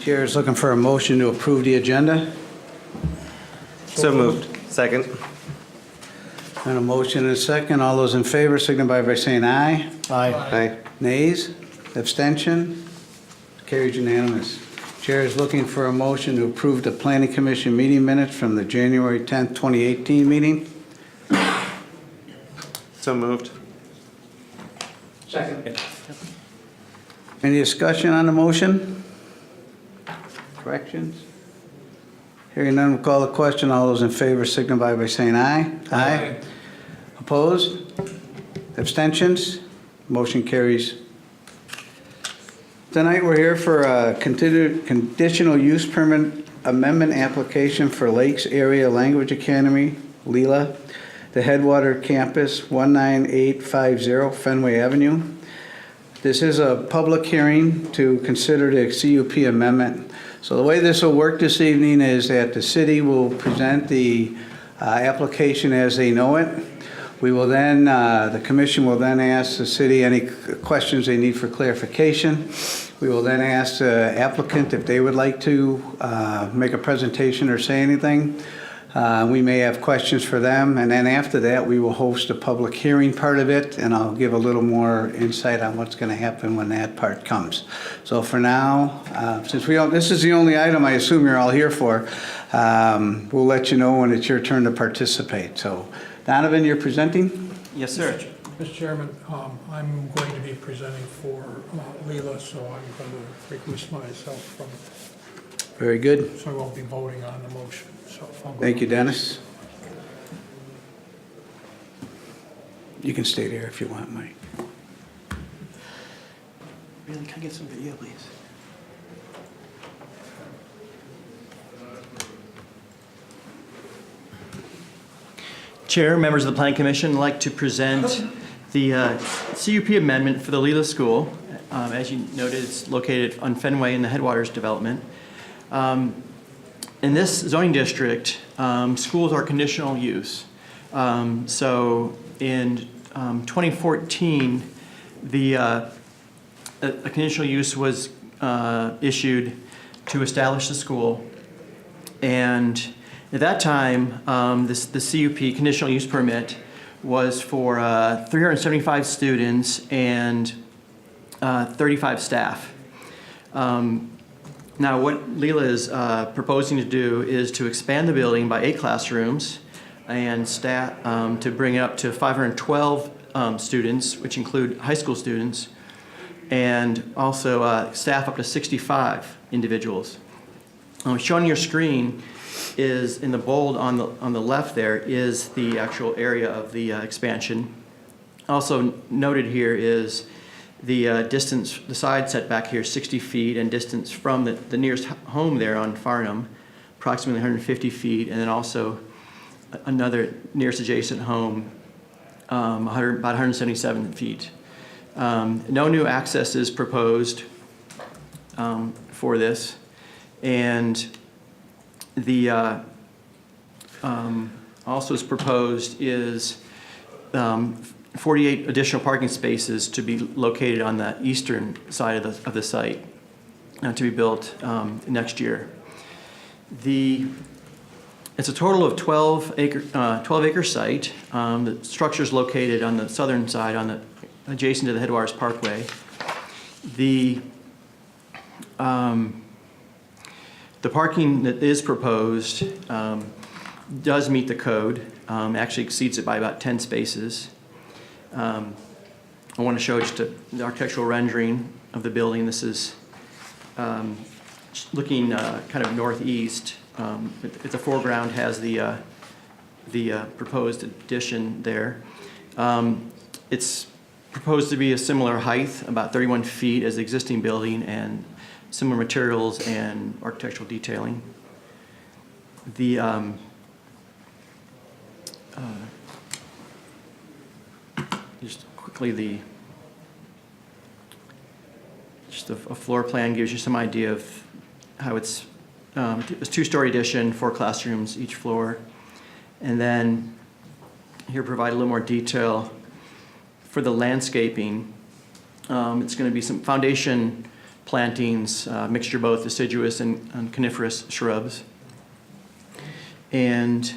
Chair is looking for a motion to approve the agenda. So moved. Second. And a motion and a second. All those in favor signify by saying aye. Aye. Nays? Abstention? Carried unanimous. Chair is looking for a motion to approve the Planning Commission meeting minutes from the January 10th, 2018 meeting. So moved. Second. Any discussion on the motion? Corrections? Hearing none, we'll call the question. All those in favor signify by saying aye. Aye. Opposed? Abstentions? Motion carries. Tonight we're here for a conditional use permit amendment application for Lakes Area Language Academy, Lila, the Headwater Campus, 19850 Fenway Avenue. This is a public hearing to consider the CUP amendment. So the way this will work this evening is that the city will present the application as they know it. We will then, the commission will then ask the city any questions they need for clarification. We will then ask the applicant if they would like to make a presentation or say anything. We may have questions for them, and then after that, we will host a public hearing part of it, and I'll give a little more insight on what's going to happen when that part comes. So for now, since we don't, this is the only item I assume you're all here for, we'll let you know when it's your turn to participate. So Donovan, you're presenting? Yes, sir. Mr. Chairman, I'm going to be presenting for Lila, so I'm going to recuse myself from, Very good. so I won't be voting on the motion. So Thank you, Dennis. You can stay there if you want, Mike. Really, can I get some video, please? Chair, members of the Planning Commission, I'd like to present the CUP amendment for the Lila School. As you noted, it's located on Fenway in the Headwaters development. In this zoning district, schools are conditional use. So in 2014, a conditional use was issued to establish the school. And at that time, the CUP, conditional use permit, was for 375 students and 35 staff. Now, what Lila is proposing to do is to expand the building by 8 classrooms and staff to bring it up to 512 students, which include high school students, and also staff up to 65 individuals. Shown on your screen is, in the bold on the left there, is the actual area of the expansion. Also noted here is the distance, the side setback here is 60 feet, and distance from the nearest home there on Farnham, approximately 150 feet, and then also another nearest adjacent home, about 177 feet. No new access is proposed for this, and the also is proposed is 48 additional parking spaces to be located on the eastern side of the site, to be built next year. It's a total of 12 acre site. The structure is located on the southern side, adjacent to the Headwaters Parkway. The parking that is proposed does meet the code. Actually exceeds it by about 10 spaces. I want to show just the architectural rendering of the building. This is looking kind of northeast. The foreground has the proposed addition there. It's proposed to be a similar height, about 31 feet as the existing building, and similar materials and architectural detailing. Just quickly, a floor plan gives you some idea of how it's a 2-story addition, 4 classrooms each floor, and then here provide a little more detail for the landscaping. It's going to be some foundation plantings, mixture both deciduous and coniferous shrubs. And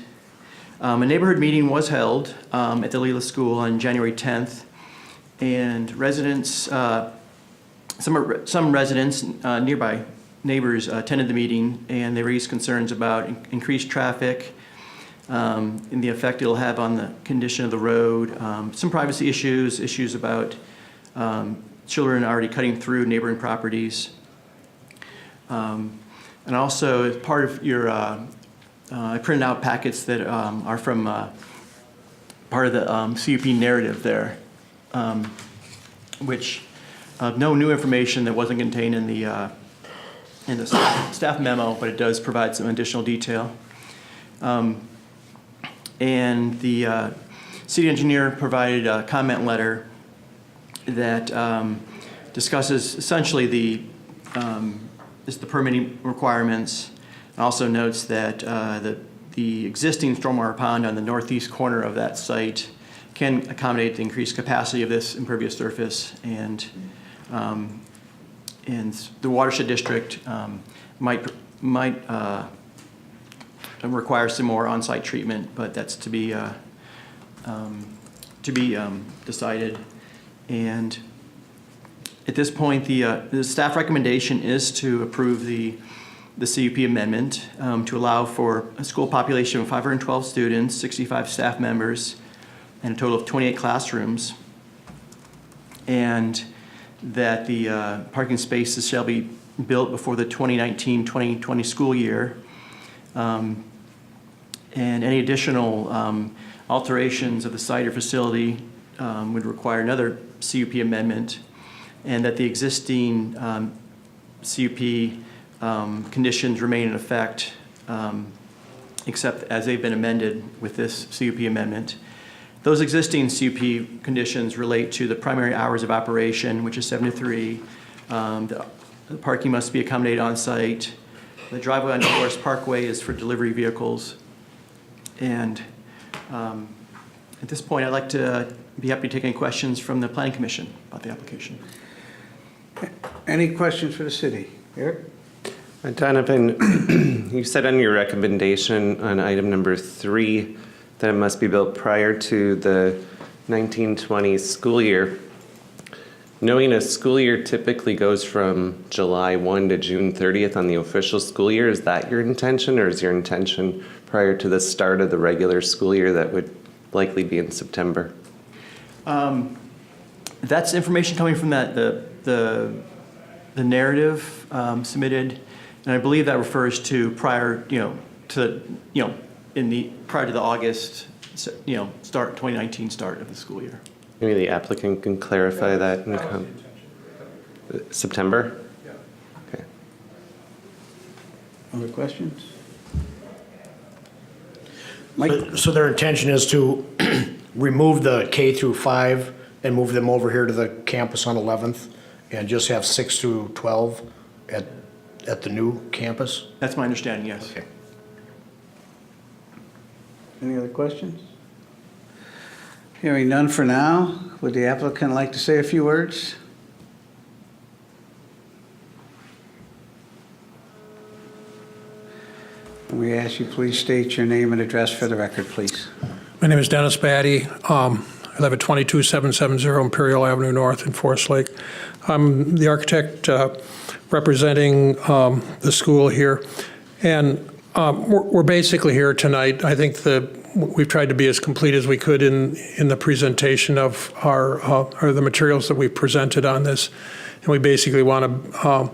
a neighborhood meeting was held at the Lila School on January 10th, and residents, some residents, nearby neighbors attended the meeting, and they raised concerns about increased traffic and the effect it'll have on the condition of the road, some privacy issues about children already cutting through neighboring properties. And also, as part of your, I printed out packets that are from part of the CUP narrative there, which no new information that wasn't contained in the staff memo, but it does provide some additional detail. And the city engineer provided a comment letter that discusses essentially the permitting requirements, and also notes that the existing stormwater pond on the northeast corner of that site can accommodate the increased capacity of this impervious surface, and the watershed district might require some more on-site treatment, but that's to be decided. And at this point, the staff recommendation is to approve the CUP amendment to allow for a school population of 512 students, 65 staff members, and a total of 28 classrooms, and that the parking spaces shall be built before the 2019-2020 school year. And any additional alterations of the site or facility would require another CUP amendment, and that the existing CUP conditions remain in effect, except as they've been amended with this CUP amendment. Those existing CUP conditions relate to the primary hours of operation, which is 7 to 3. The parking must be accommodated on site. The driveway on Forest Parkway is for delivery vehicles. And at this point, I'd like to be happy to take any questions from the Planning Commission about the application. Any questions for the city? Eric? Donovan, you said on your recommendation on item number 3 that it must be built prior to the 1920 school year. Knowing a school year typically goes from July 1 to June 30th on the official school year, is that your intention, or is your intention prior to the start of the regular school year that would likely be in September? That's information coming from the narrative submitted, and I believe that refers to prior, prior to the August, start 2019 start of the school year. Maybe the applicant can clarify that. September? Yeah. Okay. Other questions? Mike? So their intention is to remove the K through 5 and move them over here to the campus on 11th and just have 6 through 12 at the new campus? That's my understanding, yes. Okay. Any other questions? Hearing none for now, would the applicant like to say a few words? We ask you please state your name and address for the record, please. My name is Dennis Batty. I live at 22770 Imperial Avenue North in Forest Lake. I'm the architect representing the school here. And we're basically here tonight. I think we've tried to be as complete as we could in the presentation of the materials that we presented on this. And we basically want to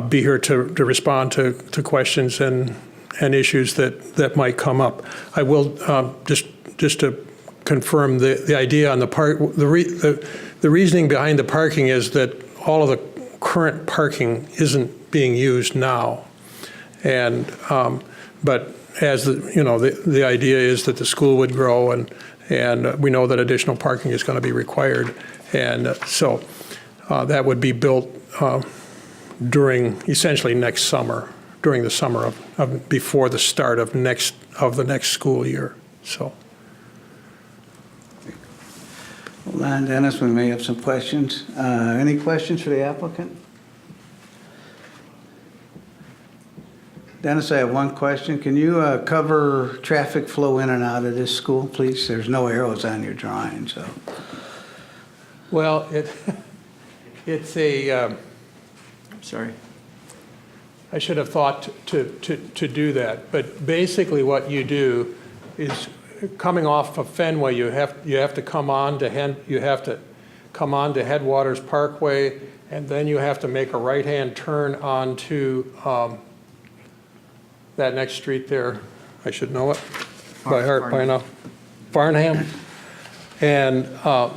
be here to respond to questions and issues that might come up. I will just to confirm the idea on the park. The reasoning behind the parking is that all of the current parking isn't being used now, and but as the idea is that the school would grow, and we know that additional parking is going to be required, and so that would be built during essentially next summer, during the summer of before the start of the next school year. So. Hold on, Dennis, we may have some questions. Any questions for the applicant? Dennis, I have one question. Can you cover traffic flow in and out of this school, please? There's no arrows on your drawing, so. Well, it's a, Sorry. I should have thought to do that, but basically what you do is coming off of Fenway, you have to come on to Headwaters Parkway, and then you have to make a right-hand turn onto that next street there. I should know it by heart by now. Farnham. And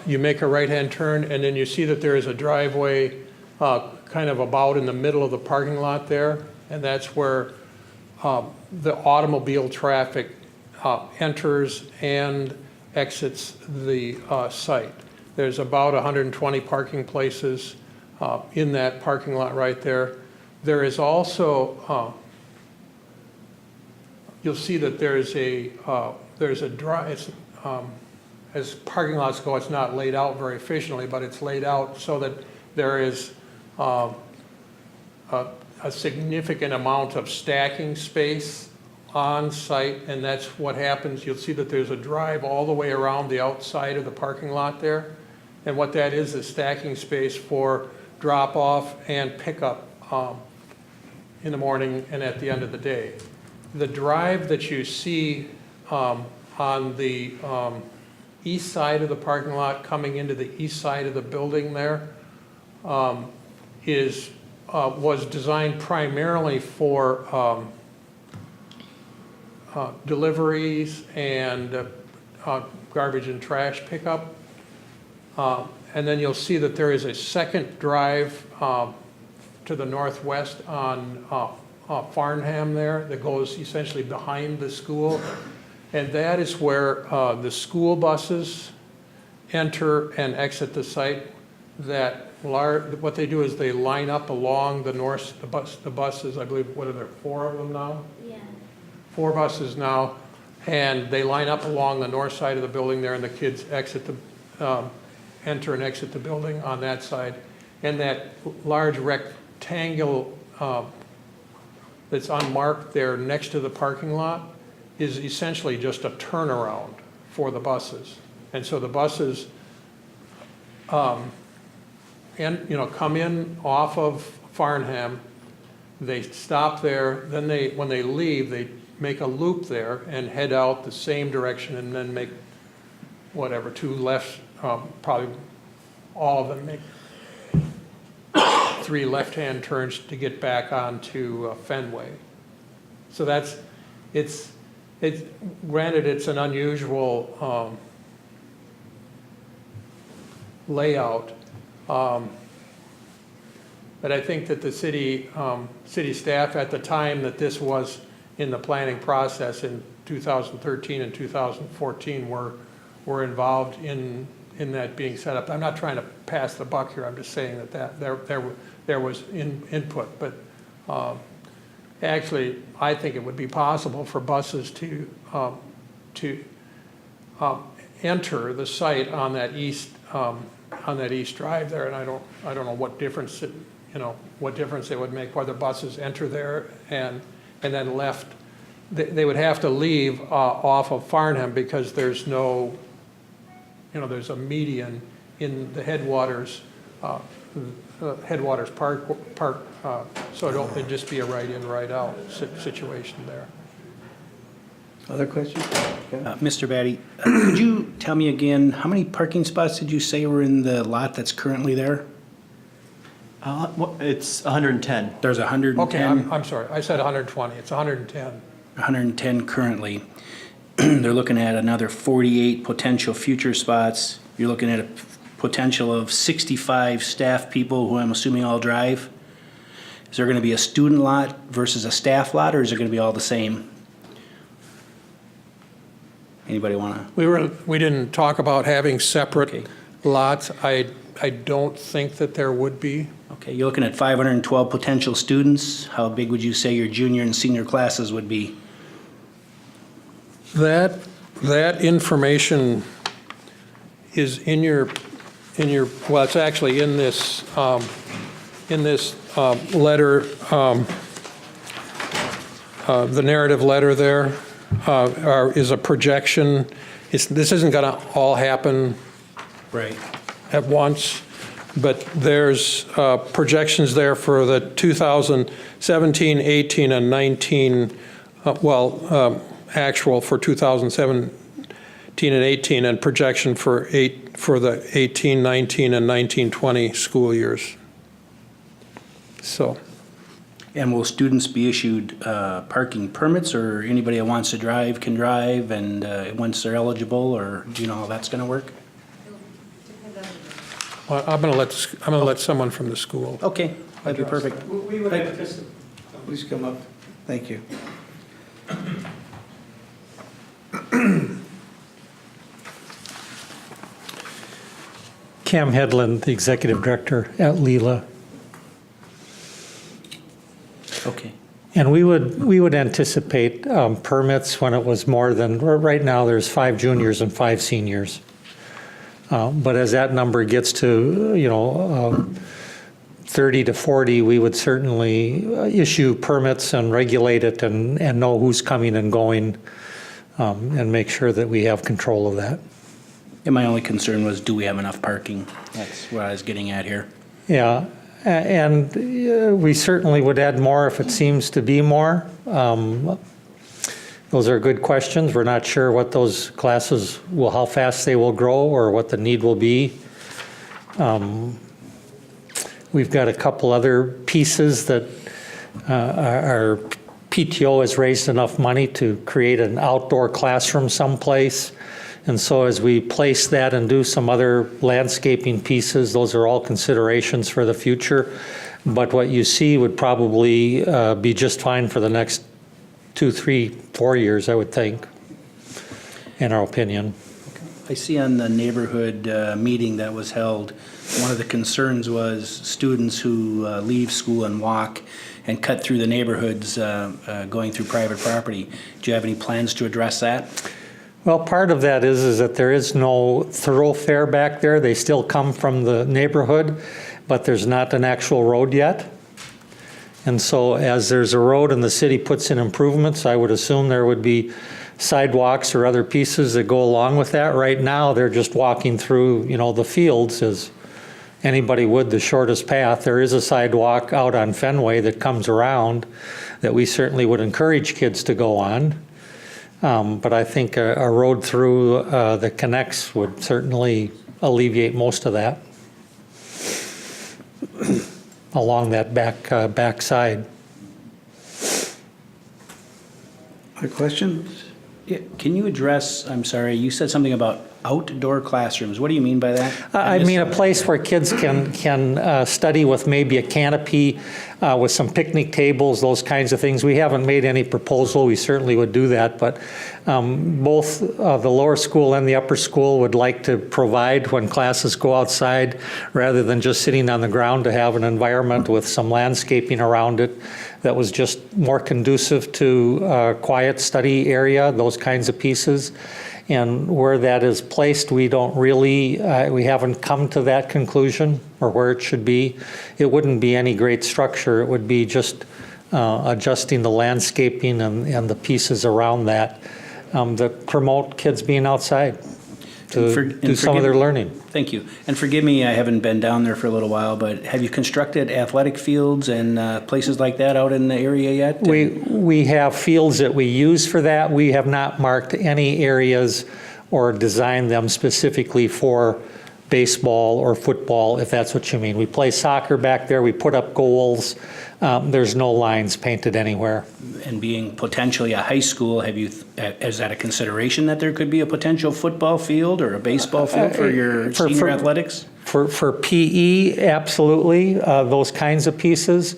you make a right-hand turn, and then you see that there is a driveway kind of about in the middle of the parking lot there, and that's where the automobile traffic enters and exits the site. There's about 120 parking places in that parking lot right there. There is also, you'll see that there's a drive, as parking lots go, it's not laid out very efficiently, but it's laid out so that there is a significant amount of stacking space on site, and that's what happens. You'll see that there's a drive all the way around the outside of the parking lot there, and what that is stacking space for drop-off and pickup in the morning and at the end of the day. The drive that you see on the east side of the parking lot coming into the east side of the building there was designed primarily for deliveries and garbage and trash pickup. And then you'll see that there is a second drive to the northwest on Farnham there that goes essentially behind the school. And that is where the school buses enter and exit the site. What they do is they line up along the buses, I believe, what are there, 4 of them now? Yeah. 4 buses now, and they line up along the north side of the building there, and the kids enter and exit the building on that side. And that large rectangle that's unmarked there next to the parking lot is essentially just a turnaround for the buses. And so the buses come in off of Farnham, they stop there, then when they leave, they make a loop there and head out the same direction, and then make 2 lefts, probably all of them make 3 left-hand turns to get back onto Fenway. So granted, it's an unusual layout, but I think that the city staff at the time that this was in the planning process in 2013 and 2014 were involved in that being set up. I'm not trying to pass the buck here. I'm just saying that there was input, but actually, I think it would be possible for buses to enter the site on that east drive there, and I don't know what difference it would make whether buses enter there and then left. They would have to leave off of Farnham because there's no, there's a median in the Headwaters Park, so it'd just be a right-in, right-out situation there. Other questions? Okay. Mr. Batty, could you tell me again, how many parking spots did you say were in the lot that's currently there? It's 110. There's 110? Okay, I'm sorry. I said 120. It's 110. 110 currently. They're looking at another 48 potential future spots. You're looking at a potential of 65 staff people who I'm assuming all drive. Is there going to be a student lot versus a staff lot, or is it going to be all the same? Anybody want to? We didn't talk about having separate Okay. lots. I don't think that there would be. Okay, you're looking at 512 potential students. How big would you say your junior and senior classes would be? That information is in your well, it's actually in this letter. the narrative letter there is a projection. This isn't going to all happen Right. at once, but there's projections there for the 2017, 18, and 19, actual for 2017 and 18, and projection for the 18, 19, and 19, 20 school years. So, And will students be issued parking permits, or anybody that wants to drive can drive, and once they're eligible, or do you know how that's going to work? I'm going to let someone from the school. Okay, that'd be perfect. We would anticipate. Please come up. Thank you. Cam Hedlund, the Executive Director at Lila. Okay. And we would anticipate permits when it was more than, right now there's 5 juniors and 5 seniors. But as that number gets to, 30 to 40, we would certainly issue permits and regulate it and know who's coming and going, and make sure that we have control of that. And my only concern was, do we have enough parking? That's what I was getting at here. Yeah, and we certainly would add more if it seems to be more. Those are good questions. We're not sure what those classes will, how fast they will grow or what the need will be. We've got a couple other pieces that our PTO has raised enough money to create an outdoor classroom someplace. And so as we place that and do some other landscaping pieces, those are all considerations for the future. But what you see would probably be just fine for the next 2, 3, 4 years, I would think, in our opinion. I see on the neighborhood meeting that was held, one of the concerns was students who leave school and walk and cut through the neighborhoods going through private property. Do you have any plans to address that? Well, part of that is that there is no thoroughfare back there. They still come from the neighborhood, but there's not an actual road yet. And so as there's a road and the city puts in improvements, I would assume there would be sidewalks or other pieces that go along with that. Right now, they're just walking through, the fields as anybody would, the shortest path. There is a sidewalk out on Fenway that comes around that we certainly would encourage kids to go on. But I think a road through that connects would certainly alleviate most of that along that back side. Other questions? Yeah, can you address, I'm sorry, you said something about outdoor classrooms. What do you mean by that? I mean a place where kids can study with maybe a canopy, with some picnic tables, those kinds of things. We haven't made any proposal. We certainly would do that, but both the lower school and the upper school would like to provide, when classes go outside, rather than just sitting on the ground, to have an environment with some landscaping around it that was just more conducive to quiet study area, those kinds of pieces. And where that is placed, we don't really, we haven't come to that conclusion, or where it should be. It wouldn't be any great structure. It would be just adjusting the landscaping and the pieces around that that promote kids being outside to do some of their learning. Thank you. And forgive me, I haven't been down there for a little while, but have you constructed athletic fields and places like that out in the area yet? We have fields that we use for that. We have not marked any areas or designed them specifically for baseball or football, if that's what you mean. We play soccer back there. We put up goals. There's no lines painted anywhere. And being potentially a high school, is that a consideration that there could be a potential football field or a baseball field for your senior athletics? For PE, absolutely, those kinds of pieces.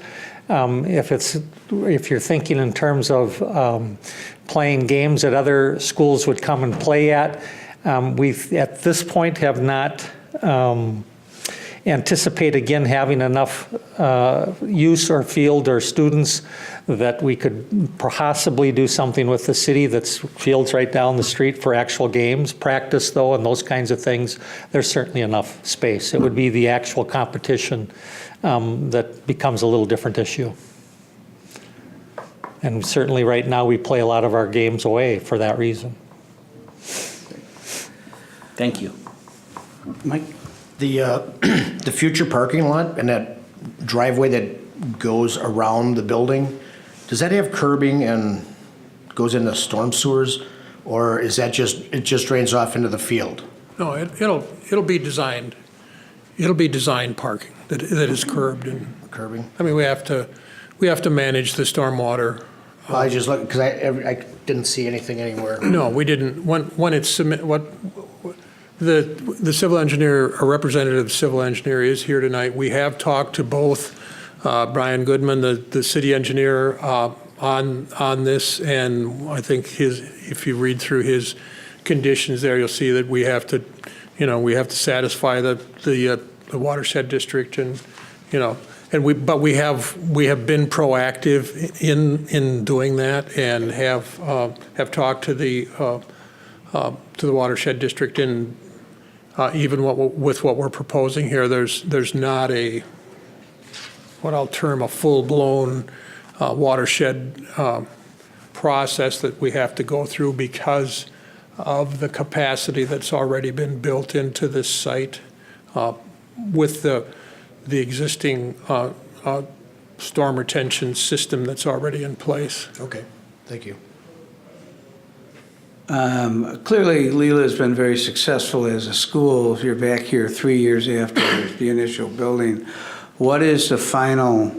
If you're thinking in terms of playing games that other schools would come and play at, we at this point have not anticipate again having enough use or field or students that we could possibly do something with the city that's fields right down the street for actual games. Practice though, and those kinds of things, there's certainly enough space. It would be the actual competition that becomes a little different issue. And certainly right now, we play a lot of our games away for that reason. Thank you. Mike? The future parking lot and that driveway that goes around the building, does that have curbing and goes into storm sewers? Or is that it just drains off into the field? No, it'll be designed. It'll be designed parking that is curbed, and Curbing? I mean we have to manage the stormwater. Well, I just looked, because I didn't see anything anywhere. No, we didn't. When it's the civil engineer, a representative of the civil engineer is here tonight. We have talked to both Brian Goodman, the city engineer, on this, and I think if you read through his conditions there, you'll see that we have to satisfy the watershed district, and but we have been proactive in doing that, and have talked to the watershed district, and even with what we're proposing here, there's not what I'll term a full-blown watershed process that we have to go through because of the capacity that's already been built into this site with the existing storm retention system that's already in place. Okay, thank you. Clearly, Lila has been very successful as a school. If you're back here 3 years after the initial building, what is the final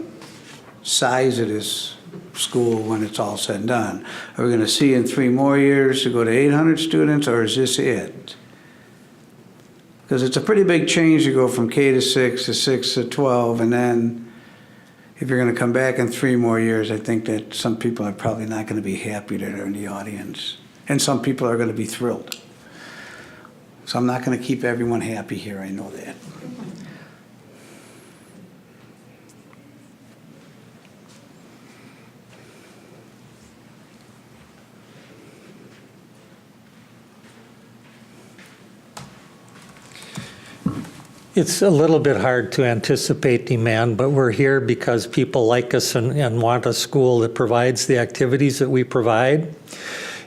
size of this school when it's all said and done? Are we going to see in 3 more years to go to 800 students, or is this it? Because it's a pretty big change to go from K to 6 to 6 to 12, and then if you're going to come back in 3 more years, I think that some people are probably not going to be happy that are in the audience, and some people are going to be thrilled. So I'm not going to keep everyone happy here, I know that. It's a little bit hard to anticipate demand, but we're here because people like us and want a school that provides the activities that we provide.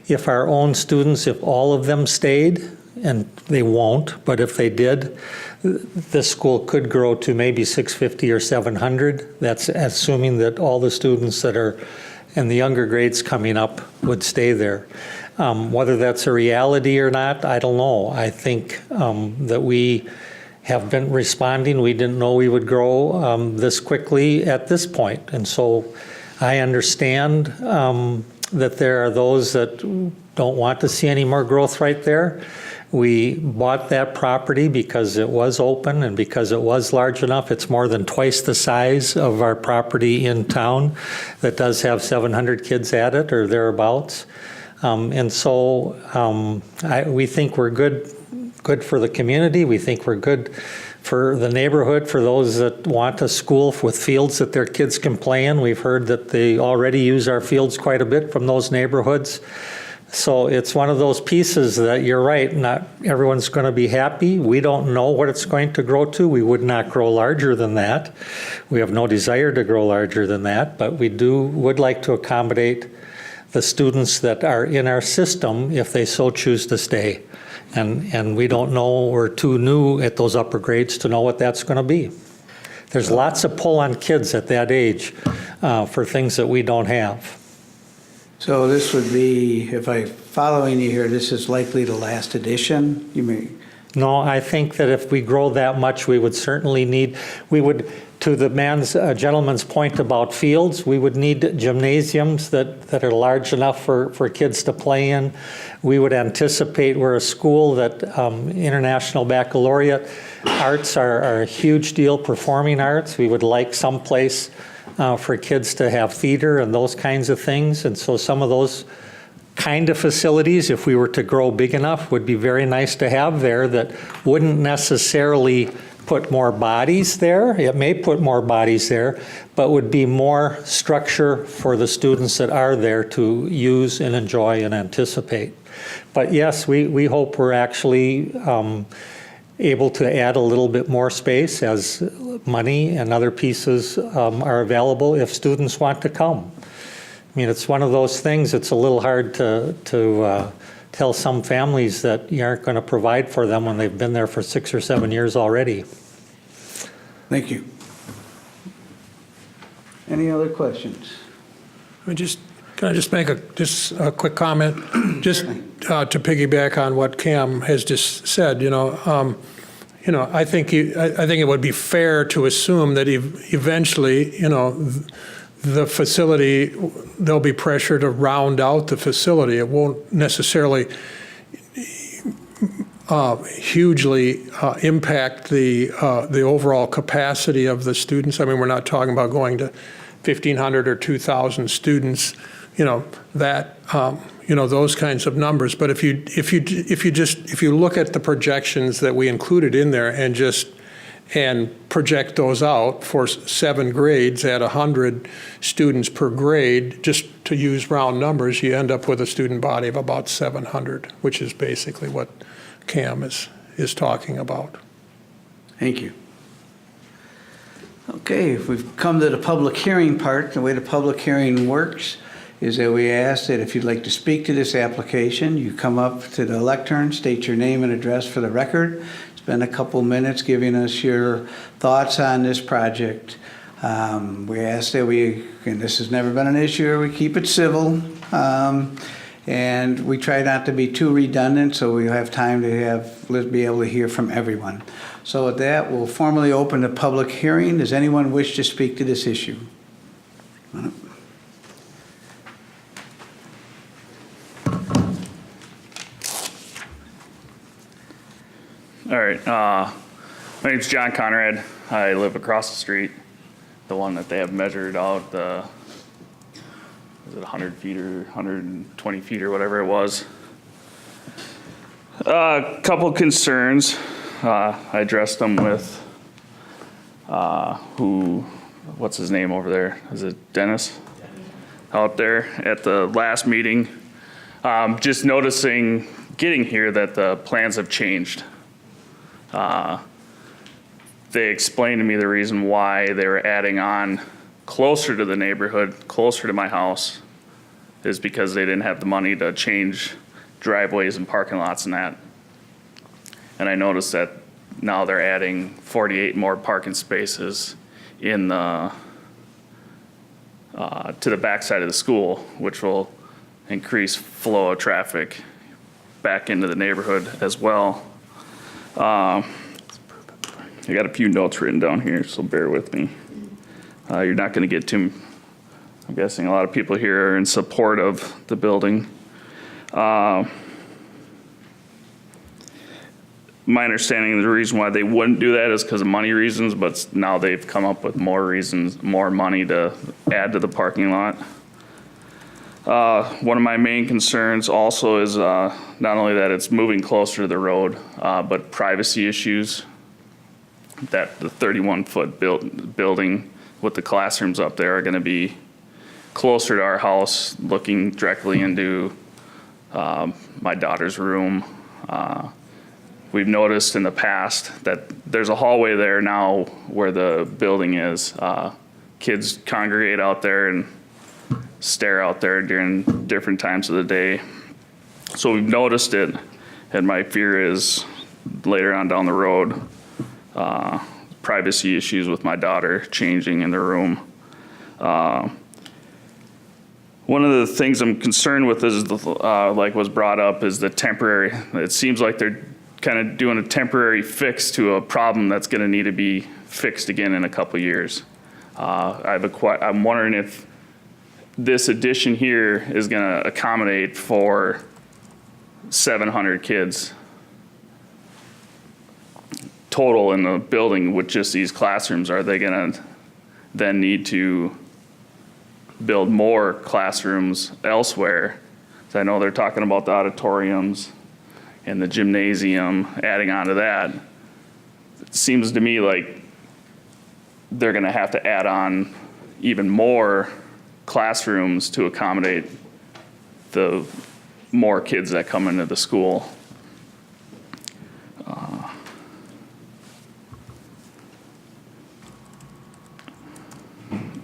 If our own students, if all of them stayed, and they won't, but if they did, this school could grow to maybe 650 or 700. That's assuming that all the students that are in the younger grades coming up would stay there. Whether that's a reality or not, I don't know. I think that we have been responding. We didn't know we would grow this quickly at this point. And so I understand that there are those that don't want to see any more growth right there. We bought that property because it was open and because it was large enough. It's more than twice the size of our property in town that does have 700 kids at it or thereabouts. And so we think we're good for the community. We think we're good for the neighborhood, for those that want a school with fields that their kids can play in. We've heard that they already use our fields quite a bit from those neighborhoods. So it's one of those pieces that you're right, not everyone's going to be happy. We don't know what it's going to grow to. We would not grow larger than that. We have no desire to grow larger than that, but we would like to accommodate the students that are in our system if they so choose to stay. And we don't know, we're too new at those upper grades to know what that's going to be. There's lots of pull on kids at that age for things that we don't have. So this would be, if I'm following you here, this is likely the last edition? You mean? No, I think that if we grow that much, we would certainly need, to the gentleman's point about fields, we would need gymnasiums that are large enough for kids to play in. We would anticipate we're a school that International Baccalaureate arts are a huge deal, performing arts. We would like some place for kids to have theater and those kinds of things. And so some of those kind of facilities, if we were to grow big enough, would be very nice to have there that wouldn't necessarily put more bodies there. It may put more bodies there, but would be more structure for the students that are there to use and enjoy and anticipate. But yes, we hope we're actually able to add a little bit more space as money and other pieces are available if students want to come. mean, it's one of those things, it's a little hard to tell some families that you aren't going to provide for them when they've been there for 6 or 7 years already. Thank you. Any other questions? Can I just make a quick comment? Just to piggyback on what Cam has just said, I think it would be fair to assume that eventually, the facility, there'll be pressure to round out the facility. It won't necessarily hugely impact the overall capacity of the students. I mean, we're not talking about going to 1,500 or 2,000 students, those kinds of numbers. But if you look at the projections that we included in there and project those out for 7 grades at 100 students per grade, just to use round numbers, you end up with a student body of about 700, which is basically what Cam is talking about. Thank you. Okay, we've come to the public hearing part. The way the public hearing works is that we ask that if you'd like to speak to this application, you come up to the lectern, state your name and address for the record, spend a couple minutes giving us your thoughts on this project. We ask that and this has never been an issue, we keep it civil, and we try not to be too redundant so we have time to be able to hear from everyone. So with that, we'll formally open the public hearing. Does anyone wish to speak to this issue? All right, my name's John Conrad. I live across the street, the one that they have measured out, is it 100 feet or 120 feet or whatever it was. Couple concerns. I addressed them with, what's his name over there? Is it Dennis? Out there at the last meeting. Just noticing, getting here, that the plans have changed. They explained to me the reason why they were adding on closer to the neighborhood, closer to my house, is because they didn't have the money to change driveways and parking lots and that. And I noticed that now they're adding 48 more parking spaces in the to the backside of the school, which will increase flow of traffic back into the neighborhood as well. I got a few notes written down here, so bear with me. You're not going to get too, I'm guessing a lot of people here are in support of the building. My understanding of the reason why they wouldn't do that is because of money reasons, but now they've come up with more reasons, more money to add to the parking lot. One of my main concerns also is not only that it's moving closer to the road, but privacy issues. That the 31-foot building with the classrooms up there are going to be closer to our house, looking directly into my daughter's room. We've noticed in the past that there's a hallway there now where the building is. Kids congregate out there and stare out there during different times of the day. So we've noticed it, and my fear is later on down the road, privacy issues with my daughter changing in the room. One of the things I'm concerned with is, like was brought up, is the temporary. It seems like they're kind of doing a temporary fix to a problem that's going to need to be fixed again in a couple years. I'm wondering if this addition here is going to accommodate for 700 kids total in the building with just these classrooms. Are they going to then need to build more classrooms elsewhere? So I know they're talking about the auditoriums and the gymnasium, adding on to that. It seems to me like they're going to have to add on even more classrooms to accommodate the more kids that come into the school.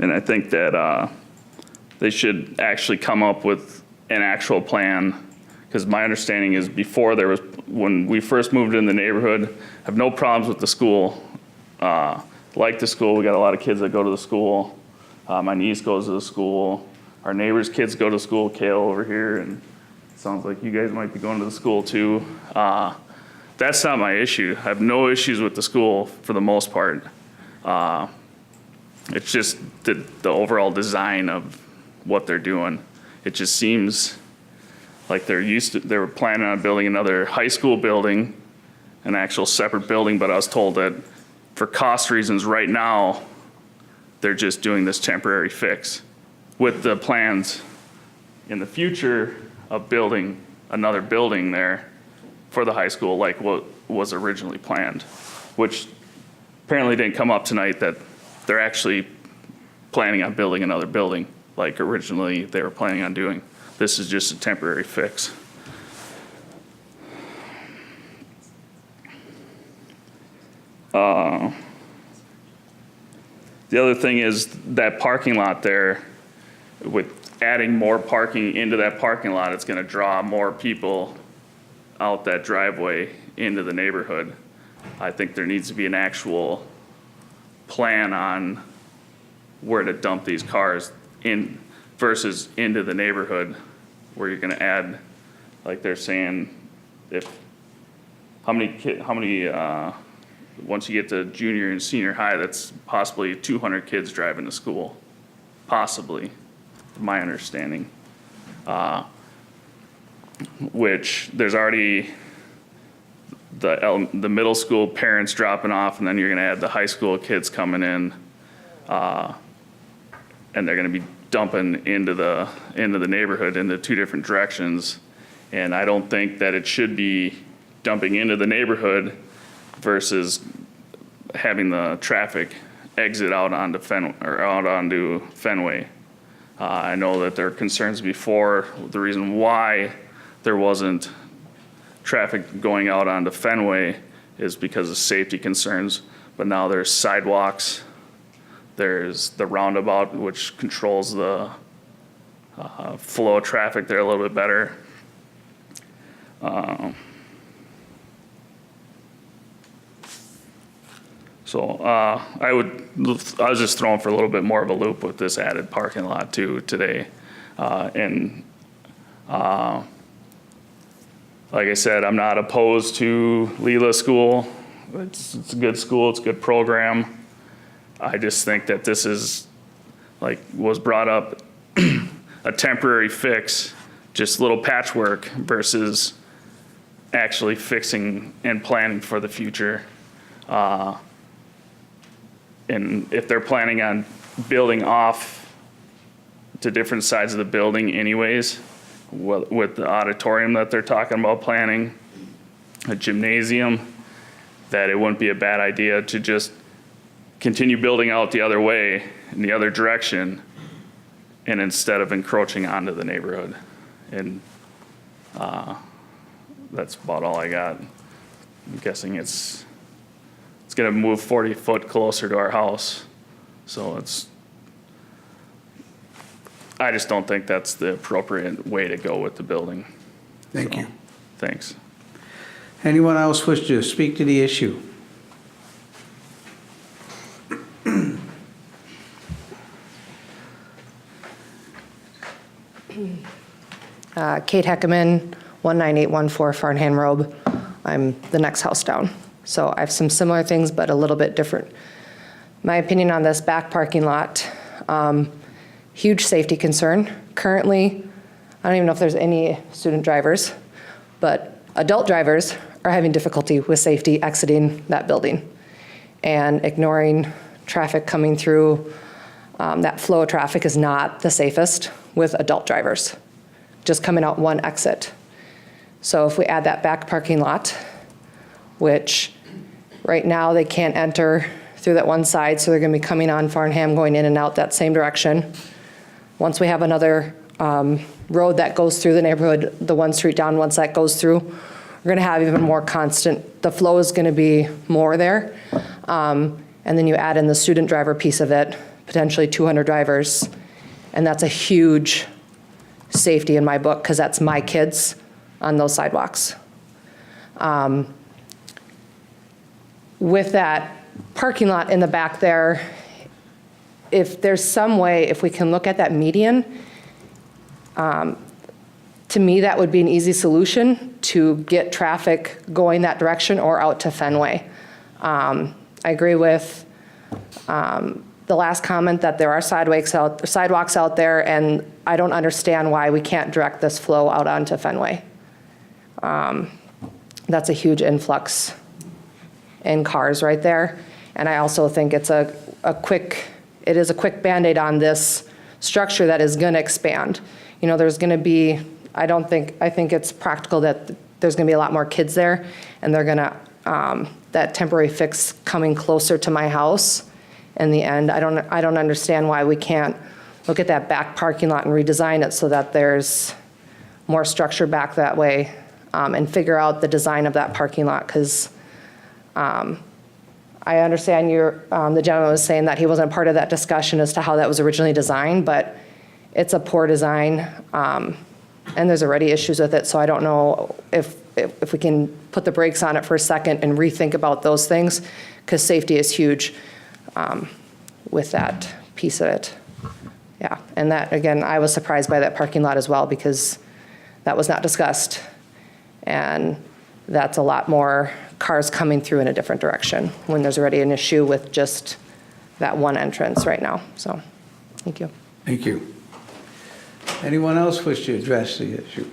And I think that they should actually come up with an actual plan. Because my understanding is before when we first moved in the neighborhood, have no problems with the school. Like the school, we got a lot of kids that go to the school. My niece goes to the school. Our neighbors' kids go to school, Kale over here, and it sounds like you guys might be going to the school too. That's not my issue. I have no issues with the school for the most part. It's just the overall design of what they're doing. It just seems like they were planning on building another high school building, an actual separate building, but I was told that for cost reasons right now, they're just doing this temporary fix with the plans in the future of building another building there for the high school like what was originally planned, which apparently didn't come up tonight, that they're actually planning on building another building like originally they were planning on doing. This is just a temporary fix. The other thing is that parking lot there, with adding more parking into that parking lot, it's gonna draw more people out that driveway into the neighborhood. I think there needs to be an actual plan on where to dump these cars in versus into the neighborhood, where you're gonna add, like they're saying, how many once you get to junior and senior high, that's possibly 200 kids driving to school, possibly, my understanding. Which there's already the middle school parents dropping off, and then you're gonna add the high school kids coming in, and they're gonna be dumping into the neighborhood in the two different directions. And I don't think that it should be dumping into the neighborhood versus having the traffic exit out onto Fenway. I know that there are concerns before. The reason why there wasn't traffic going out onto Fenway is because of safety concerns, but now there's sidewalks. There's the roundabout, which controls the flow of traffic there a little bit better. So I was just throwing for a little bit more of a loop with this added parking lot too today. And like I said, I'm not opposed to Lila School. It's a good school, it's a good program. I just think that this is, like was brought up, a temporary fix, just little patchwork versus actually fixing and planning for the future. And if they're planning on building off to different sides of the building anyways, with the auditorium that they're talking about planning, a gymnasium, that it wouldn't be a bad idea to just continue building out the other way, in the other direction, and instead of encroaching onto the neighborhood. And that's about all I got. I'm guessing it's gonna move 40 foot closer to our house. So I just don't think that's the appropriate way to go with the building. Thank you. Thanks. Anyone else wish to speak to the issue? Kate Hackerman, 19814 Farnham Road. I'm the next house down. So I have some similar things, but a little bit different. My opinion on this back parking lot, huge safety concern. Currently, I don't even know if there's any student drivers, but adult drivers are having difficulty with safety exiting that building and ignoring traffic coming through. That flow of traffic is not the safest with adult drivers, just coming out one exit. So if we add that back parking lot, which right now they can't enter through that one side, so they're gonna be coming on Farnham, going in and out that same direction. Once we have another road that goes through the neighborhood, the one street down, once that goes through, we're gonna have even more constant, the flow is gonna be more there. And then you add in the student driver piece of it, potentially 200 drivers. And that's a huge safety in my book, because that's my kids on those sidewalks. With that parking lot in the back there, if there's some way, if we can look at that median, to me, that would be an easy solution to get traffic going that direction or out to Fenway. I agree with the last comment that there are sidewalks out there, and I don't understand why we can't direct this flow out onto Fenway. That's a huge influx in cars right there. And I also think it's it is a quick Band-Aid on this structure that is gonna expand. You know, there's gonna be, I think it's practical that there's gonna be a lot more kids there, and they're gonna, that temporary fix coming closer to my house in the end. I don't understand why we can't look at that back parking lot and redesign it so that there's more structure back that way, and figure out the design of that parking lot, because I understand the gentleman was saying that he wasn't a part of that discussion as to how that was originally designed, but it's a poor design, and there's already issues with it, so I don't know if we can put the brakes on it for a second and rethink about those things, because safety is huge with that piece of it. Yeah, and that, again, I was surprised by that parking lot as well, because that was not discussed, and that's a lot more cars coming through in a different direction when there's already an issue with just that one entrance right now. So, thank you. Thank you. Anyone else wish to address the issue?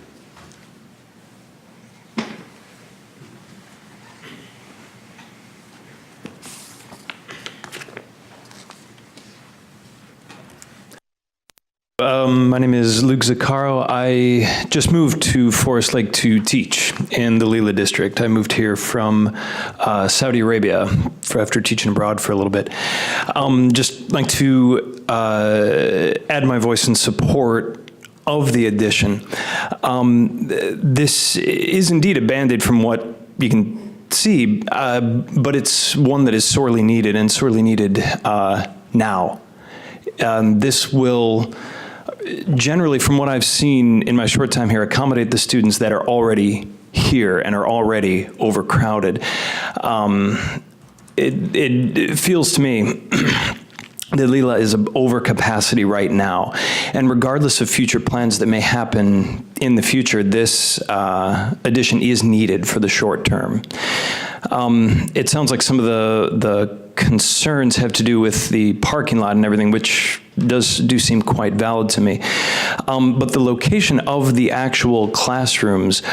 My name is Luke Zaccaro. I just moved to Forest Lake to teach in the Lila district. I moved here from Saudi Arabia after teaching abroad for a little bit. Just like to add my voice in support of the addition. This is indeed a Band-Aid from what you can see, but it's one that is sorely needed, and sorely needed now. This will generally, from what I've seen in my short time here, accommodate the students that are already here and are already overcrowded. It feels to me that Lila is over capacity right now, and regardless of future plans that may happen in the future, this addition is needed for the short term. It sounds like some of the concerns have to do with the parking lot and everything, which do seem quite valid to me. But the location of the actual classrooms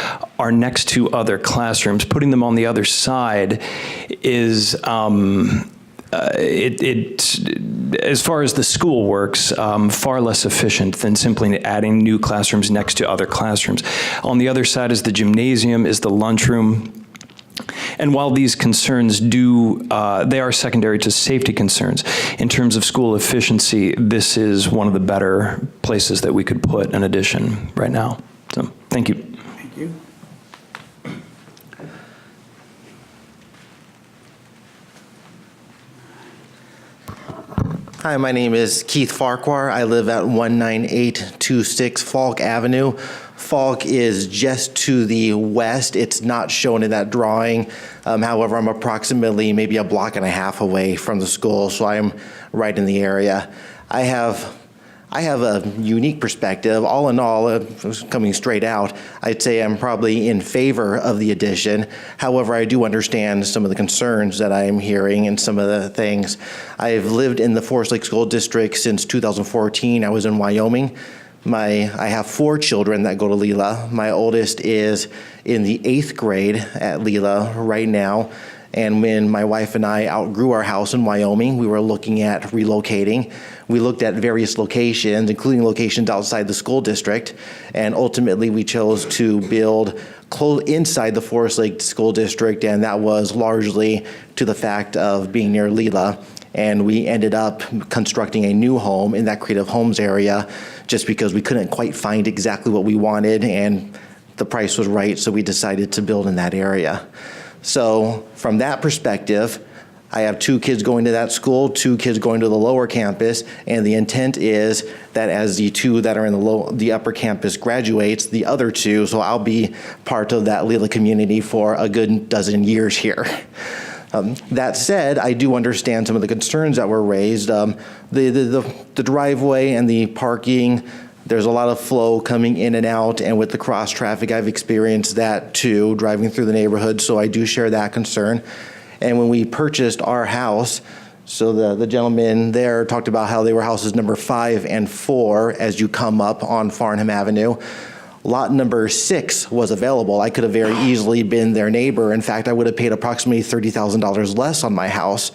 are next to other classrooms. Putting them on the other side is, as far as the school works, far less efficient than simply adding new classrooms next to other classrooms. On the other side is the gymnasium, is the lunchroom. And while these concerns they are secondary to safety concerns, in terms of school efficiency, this is one of the better places that we could put an addition right now. So, thank you. Thank you. Hi, my name is Keith Farquhar. I live at 19826 Falk Avenue. Falk is just to the west. It's not shown in that drawing. However, I'm approximately maybe a block and a half away from the school, so I'm right in the area. I have a unique perspective. All in all, coming straight out, I'd say I'm probably in favor of the addition. However, I do understand some of the concerns that I'm hearing and some of the things. I've lived in the Forest Lake School District since 2014. I was in Wyoming. I have 4 children that go to Lila. My oldest is in the 8th grade at Lila right now. And when my wife and I outgrew our house in Wyoming, we were looking at relocating. We looked at various locations, including locations outside the school district, and ultimately we chose to build inside the Forest Lake School District, and that was largely to the fact of being near Lila. And we ended up constructing a new home in that Creative Homes area just because we couldn't quite find exactly what we wanted, and the price was right, so we decided to build in that area. So from that perspective, I have 2 kids going to that school, 2 kids going to the lower campus, and the intent is that as the 2 that are in the upper campus graduates, the other 2, so I'll be part of that Lila community for a good dozen years here. That said, I do understand some of the concerns that were raised. The driveway and the parking, there's a lot of flow coming in and out, and with the cross traffic, I've experienced that too, driving through the neighborhood, so I do share that concern. And when we purchased our house, so the gentleman there talked about how they were houses number 5 and 4 as you come up on Farnham Avenue. Lot number 6 was available. I could have very easily been their neighbor. In fact, I would have paid approximately $30,000 less on my house.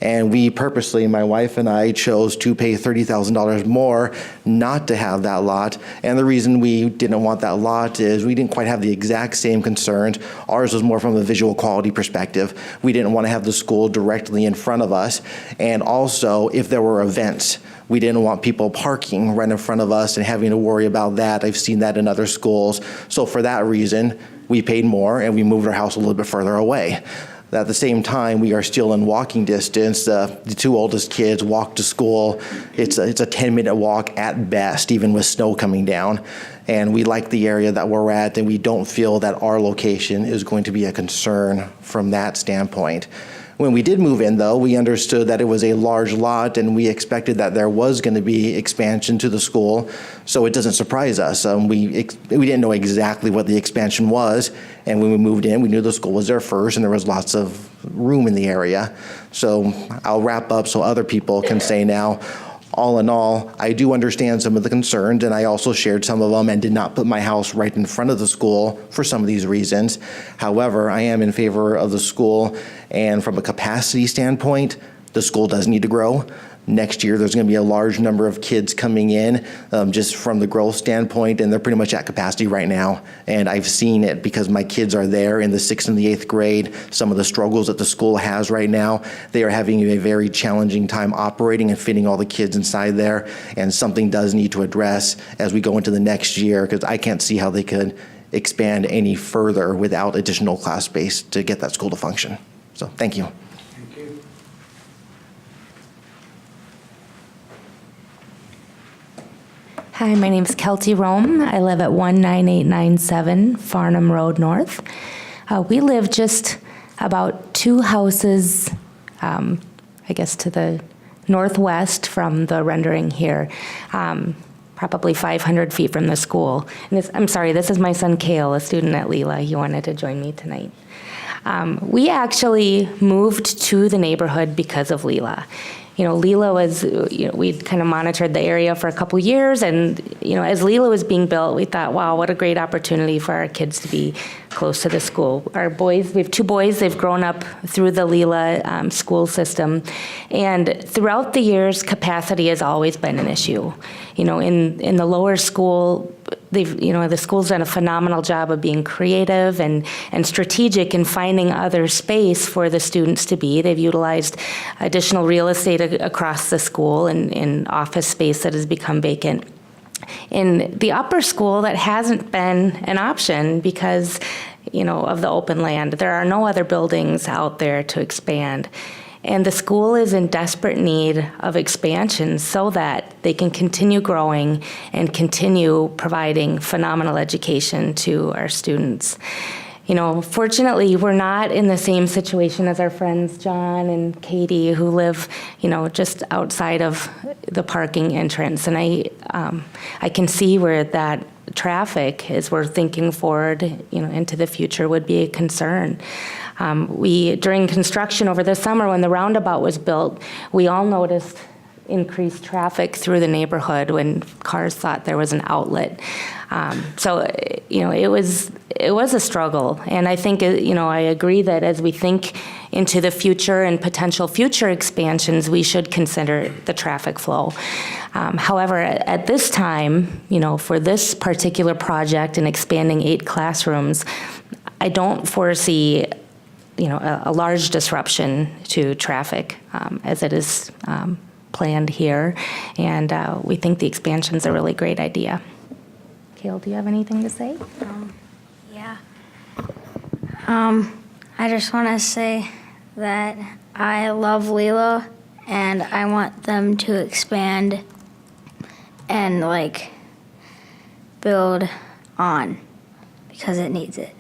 And we purposely, my wife and I, chose to pay $30,000 more not to have that lot. And the reason we didn't want that lot is we didn't quite have the exact same concerns. Ours was more from a visual quality perspective. We didn't want to have the school directly in front of us. And also, if there were events, we didn't want people parking right in front of us and having to worry about that. I've seen that in other schools. So for that reason, we paid more and we moved our house a little bit further away. At the same time, we are still in walking distance. The 2 oldest kids walk to school. It's a 10-minute walk at best, even with snow coming down. And we like the area that we're at, and we don't feel that our location is going to be a concern from that standpoint. When we did move in, though, we understood that it was a large lot, and we expected that there was going to be expansion to the school, so it doesn't surprise us. We didn't know exactly what the expansion was, and when we moved in, we knew the school was there first, and there was lots of room in the area. So I'll wrap up so other people can say now, all in all, I do understand some of the concerns, and I also shared some of them and did not put my house right in front of the school for some of these reasons. However, I am in favor of the school, and from a capacity standpoint, the school does need to grow. Next year, there's going to be a large number of kids coming in just from the growth standpoint, and they're pretty much at capacity right now. And I've seen it because my kids are there in the 6th and the 8th grade. Some of the struggles that the school has right now, they are having a very challenging time operating and fitting all the kids inside there. And something does need to address as we go into the next year, because I can't see how they could expand any further without additional class space to get that school to function. So thank you. Hi, my name's Kelty Rome. I live at 19897 Farnham Road North. We live just about 2 houses, I guess, to the northwest from the rendering here, probably 500 feet from the school. And I'm sorry, this is my son Kale, a student at Lila. He wanted to join me tonight. We actually moved to the neighborhood because of Lila. Lila was, we'd kind of monitored the area for a couple years, and, as Lila was being built, we thought, wow, what a great opportunity for our kids to be close to the school. Our boys, we have 2 boys, they've grown up through the Lila school system, and throughout the years, capacity has always been an issue. In the lower school, the school's done a phenomenal job of being creative and strategic in finding other space for the students to be. They've utilized additional real estate across the school and office space that has become vacant. In the upper school, that hasn't been an option because, of the open land. There are no other buildings out there to expand. And the school is in desperate need of expansion so that they can continue growing and continue providing phenomenal education to our students. Fortunately, we're not in the same situation as our friends John and Katie, who live, just outside of the parking entrance. And I can see where that traffic, as we're thinking forward, into the future, would be a concern. During construction over the summer, when the roundabout was built, we all noticed increased traffic through the neighborhood when cars thought there was an outlet. So, it was a struggle. And I think, I agree that as we think into the future and potential future expansions, we should consider the traffic flow. However, at this time, for this particular project and expanding 8 classrooms, I don't foresee a large disruption to traffic as it is planned here. And we think the expansion's a really great idea. Kale, do you have anything to say? Yeah. I just want to say that I love Lila, and I want them to expand and build on because it needs it.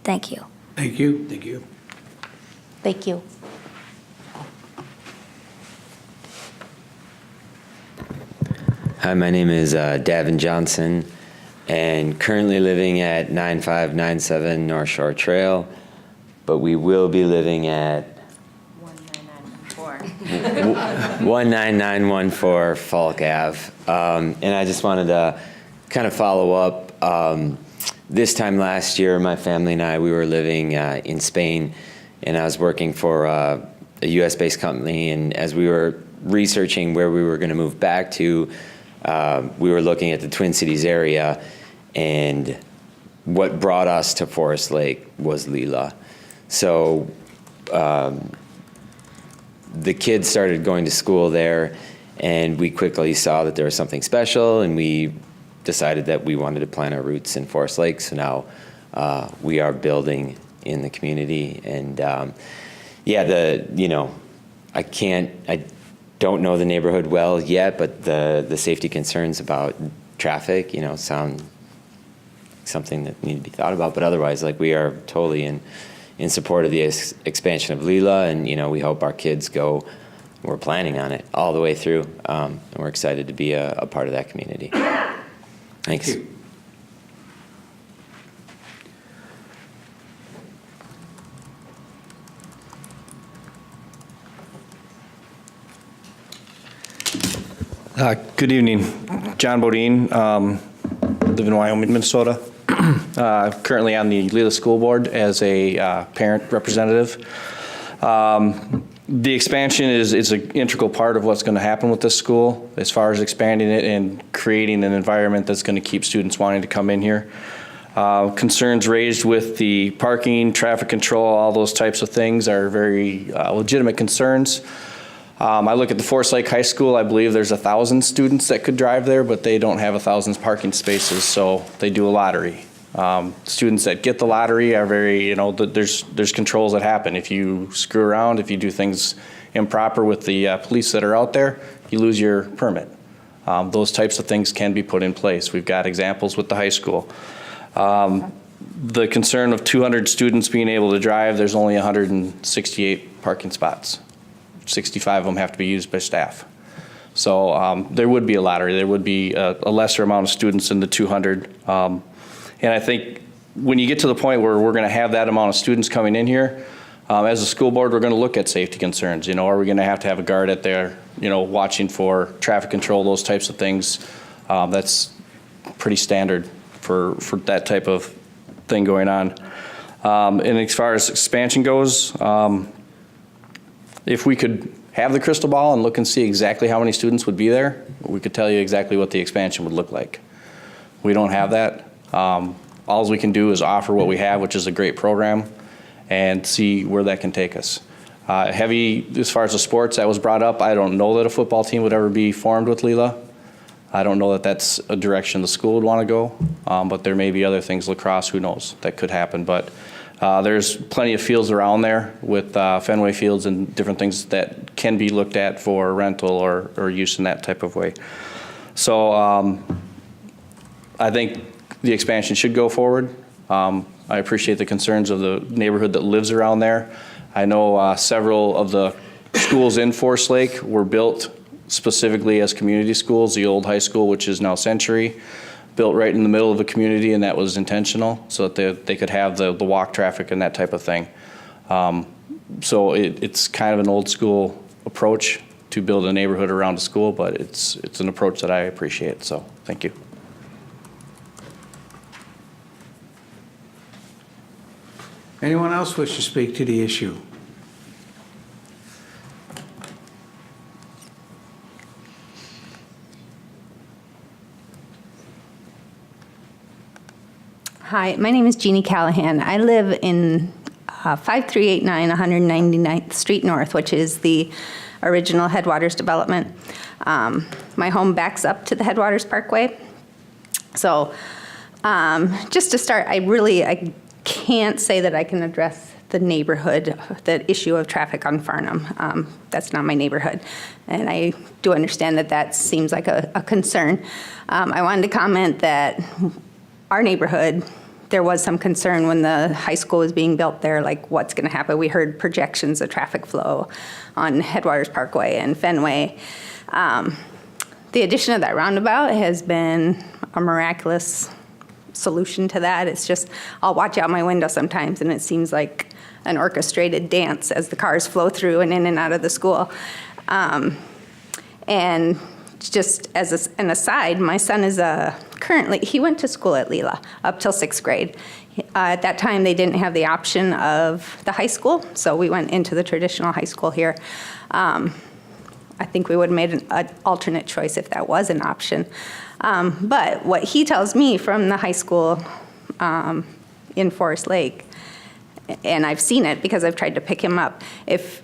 Thank you. Thank you. Thank you. Thank you. Hi, my name is Gavin Johnson, and currently living at 9597 North Shore Trail, but we will be living at 19914 Falk Ave. And I just wanted to kind of follow up. This time last year, my family and I, we were living in Spain, and I was working for a US-based company, and as we were researching where we were going to move back to, we were looking at the Twin Cities area, and what brought us to Forest Lake was Lila. So the kids started going to school there, and we quickly saw that there was something special, and we decided that we wanted to plant our roots in Forest Lake. So now we are building in the community, and I don't know the neighborhood well yet, but the safety concerns about traffic, sound something that need to be thought about. But otherwise, we are totally in support of the expansion of Lila, and we hope our kids go. We're planning on it all the way through, and we're excited to be a part of that community. Thanks. Thank you. Good evening. John Bodine, live in Wyoming, Minnesota. Currently on the Lila School Board as a parent representative. The expansion is an integral part of what's going to happen with this school as far as expanding it and creating an environment that's going to keep students wanting to come in here. Concerns raised with the parking, traffic control, all those types of things are very legitimate concerns. I look at the Forest Lake High School. I believe there's 1,000 students that could drive there, but they don't have 1,000 parking spaces, so they do a lottery. Students that get the lottery are very, there's controls that happen. If you screw around, if you do things improper with the police that are out there, you lose your permit. Those types of things can be put in place. We've got examples with the high school. The concern of 200 students being able to drive, there's only 168 parking spots. 65 of them have to be used by staff. So there would be a lottery. There would be a lesser amount of students than the 200. And I think when you get to the point where we're going to have that amount of students coming in here, as a school board, we're going to look at safety concerns. Are we going to have a guard at there, watching for traffic control, those types of things? That's pretty standard for that type of thing going on. And as far as expansion goes, if we could have the crystal ball and look and see exactly how many students would be there, we could tell you exactly what the expansion would look like. We don't have that. All we can do is offer what we have, which is a great program, and see where that can take us. As far as the sports that was brought up, I don't know that a football team would ever be formed with Lila. I don't know that that's a direction the school would want to go, but there may be other things, lacrosse, who knows, that could happen. But there's plenty of fields around there with Fenway fields and different things that can be looked at for rental or use in that type of way. So I think the expansion should go forward. I appreciate the concerns of the neighborhood that lives around there. I know several of the schools in Forest Lake were built specifically as community schools. The old high school, which is now Century, built right in the middle of the community, and that was intentional so that they could have the walk traffic and that type of thing. So it's kind of an old school approach to build a neighborhood around a school, but it's an approach that I appreciate. So thank you. Anyone else wish to speak to the issue? Hi, my name is Jeannie Callahan. I live in 5389 199th Street North, which is the original Headwaters development. My home backs up to the Headwaters Parkway. So just to start, I can't say that I can address the neighborhood, the issue of traffic on Farnham. That's not my neighborhood. And I do understand that that seems like a concern. I wanted to comment that our neighborhood, there was some concern when the high school was being built there, like what's going to happen. We heard projections of traffic flow on Headwaters Parkway and Fenway. The addition of that roundabout has been a miraculous solution to that. It's just, I'll watch out my window sometimes and it seems like an orchestrated dance as the cars flow through and in and out of the school. And just as an aside, my son is currently, he went to school at Lila up till 6th grade. At that time, they didn't have the option of the high school, so we went into the traditional high school here. I think we would have made an alternate choice if that was an option. But what he tells me from the high school in Forest Lake, and I've seen it because I've tried to pick him up, if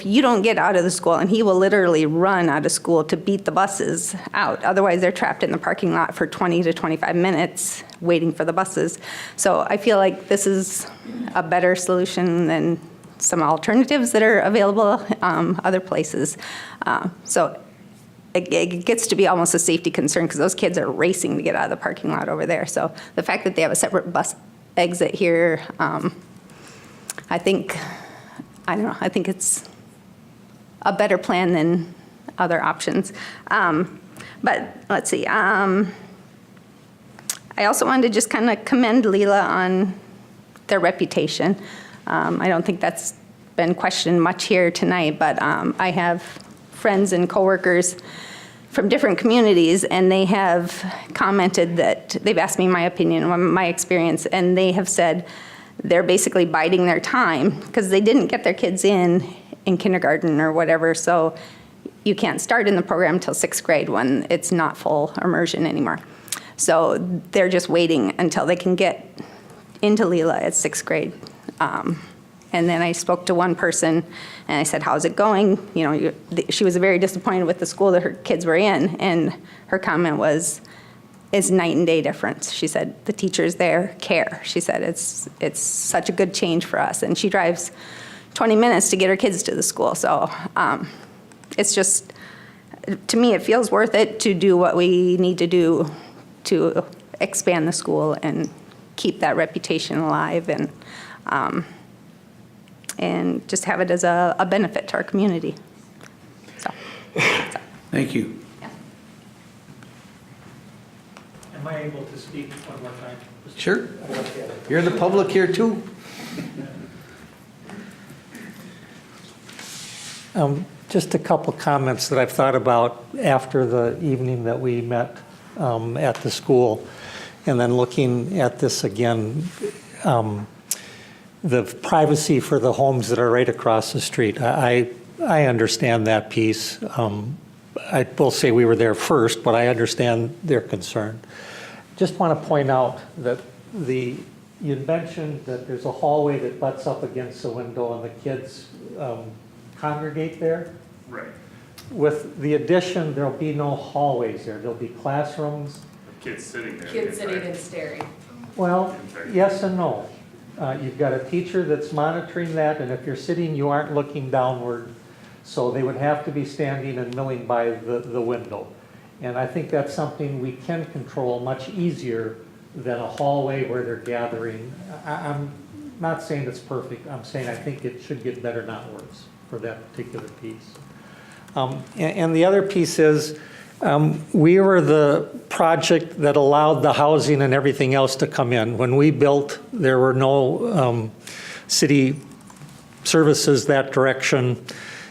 you don't get out of the school, and he will literally run out of school to beat the buses out. Otherwise, they're trapped in the parking lot for 20 to 25 minutes waiting for the buses. So I feel like this is a better solution than some alternatives that are available other places. So it gets to be almost a safety concern because those kids are racing to get out of the parking lot over there. So the fact that they have a separate bus exit here, I think it's a better plan than other options. But let's see. I also wanted to just kind of commend Lila on their reputation. I don't think that's been questioned much here tonight, but I have friends and coworkers from different communities, and they have commented that they've asked me my opinion on my experience, and they have said they're basically biding their time because they didn't get their kids in kindergarten or whatever, so you can't start in the program till 6th grade when it's not full immersion anymore. So they're just waiting until they can get into Lila at 6th grade. And then I spoke to one person and I said, how's it going? You know, she was very disappointed with the school that her kids were in, and her comment was, it's night and day difference. She said, the teachers there care. She said, it's such a good change for us. And she drives 20 minutes to get her kids to the school. So it's just, to me, it feels worth it to do what we need to do to expand the school and keep that reputation alive and just have it as a benefit to our community. So. Thank you. Yeah. Am I able to speak one more time? Sure. You're the public here too. Just a couple comments that I've thought about after the evening that we met at the school, and then looking at this again, the privacy for the homes that are right across the street. I understand that piece. I will say we were there first, but I understand their concern. Just want to point out that you mentioned that there's a hallway that butts up against the window and the kids congregate there. Right. With the addition, there'll be no hallways there. There'll be classrooms. Kids sitting there. Kids sitting and staring. Well, yes and no. You've got a teacher that's monitoring that, and if you're sitting, you aren't looking downward. So they would have to be standing and milling by the window. And I think that's something we can control much easier than a hallway where they're gathering. I'm not saying it's perfect. I'm saying I think it should get better, not worse, for that particular piece. And the other piece is, we were the project that allowed the housing and everything else to come in. When we built, there were no city services that direction.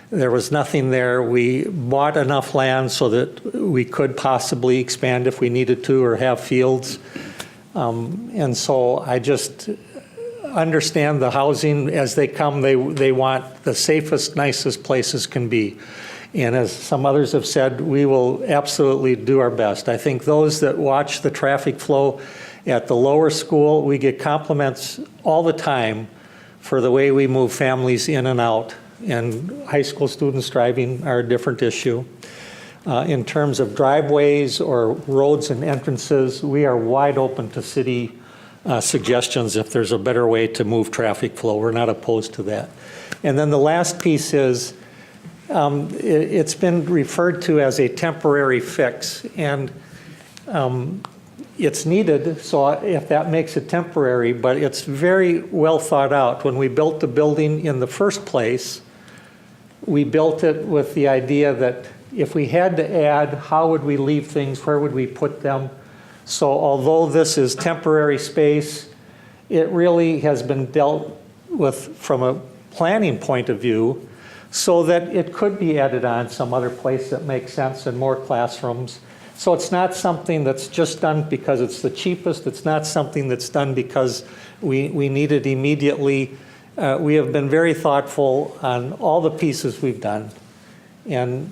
There was nothing there. We bought enough land so that we could possibly expand if we needed to or have fields. And so I just understand the housing as they come, they want the safest, nicest places can be. And as some others have said, we will absolutely do our best. I think those that watch the traffic flow at the lower school, we get compliments all the time for the way we move families in and out. And high school students driving are a different issue. In terms of driveways or roads and entrances, we are wide open to city suggestions if there's a better way to move traffic flow. We're not opposed to that. And then the last piece is, it's been referred to as a temporary fix, and it's needed, so if that makes it temporary, but it's very well thought out. When we built the building in the first place, we built it with the idea that if we had to add, how would we leave things, where would we put them? So although this is temporary space, it really has been dealt with from a planning point of view so that it could be added on some other place that makes sense and more classrooms. So it's not something that's just done because it's the cheapest. It's not something that's done because we need it immediately. We have been very thoughtful on all the pieces we've done. And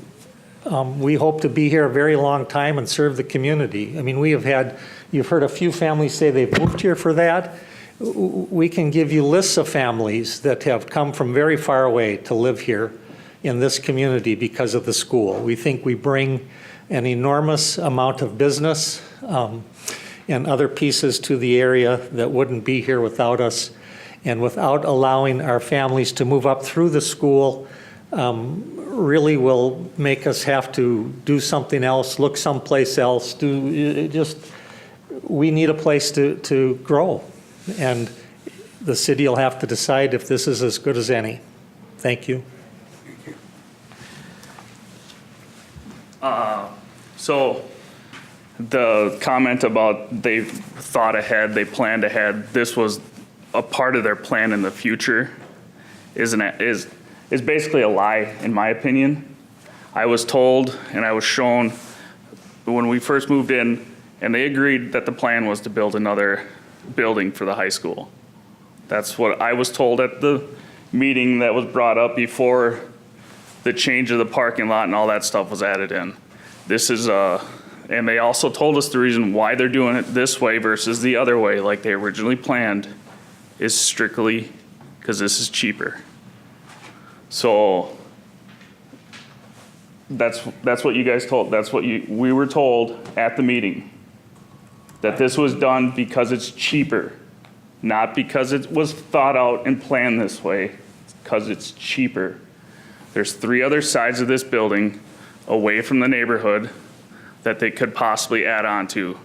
we hope to be here a very long time and serve the community. I mean, we have had, you've heard a few families say they've moved here for that. We can give you lists of families that have come from very far away to live here in this community because of the school. We think we bring an enormous amount of business and other pieces to the area that wouldn't be here without us. And without allowing our families to move up through the school, really will make us have to do something else, look someplace else, we need a place to grow. And the city will have to decide if this is as good as any. Thank you. So the comment about they thought ahead, they planned ahead, this was a part of their plan in the future, is basically a lie, in my opinion. I was told and I was shown when we first moved in, and they agreed that the plan was to build another building for the high school. That's what I was told at the meeting that was brought up before the change of the parking lot and all that stuff was added in. This is, and they also told us the reason why they're doing it this way versus the other way, like they originally planned, is strictly because this is cheaper. So that's what you guys told, that's what we were told at the meeting, that this was done because it's cheaper, not because it was thought out and planned this way, because it's cheaper. There's 3 other sides of this building away from the neighborhood that they could possibly add on to.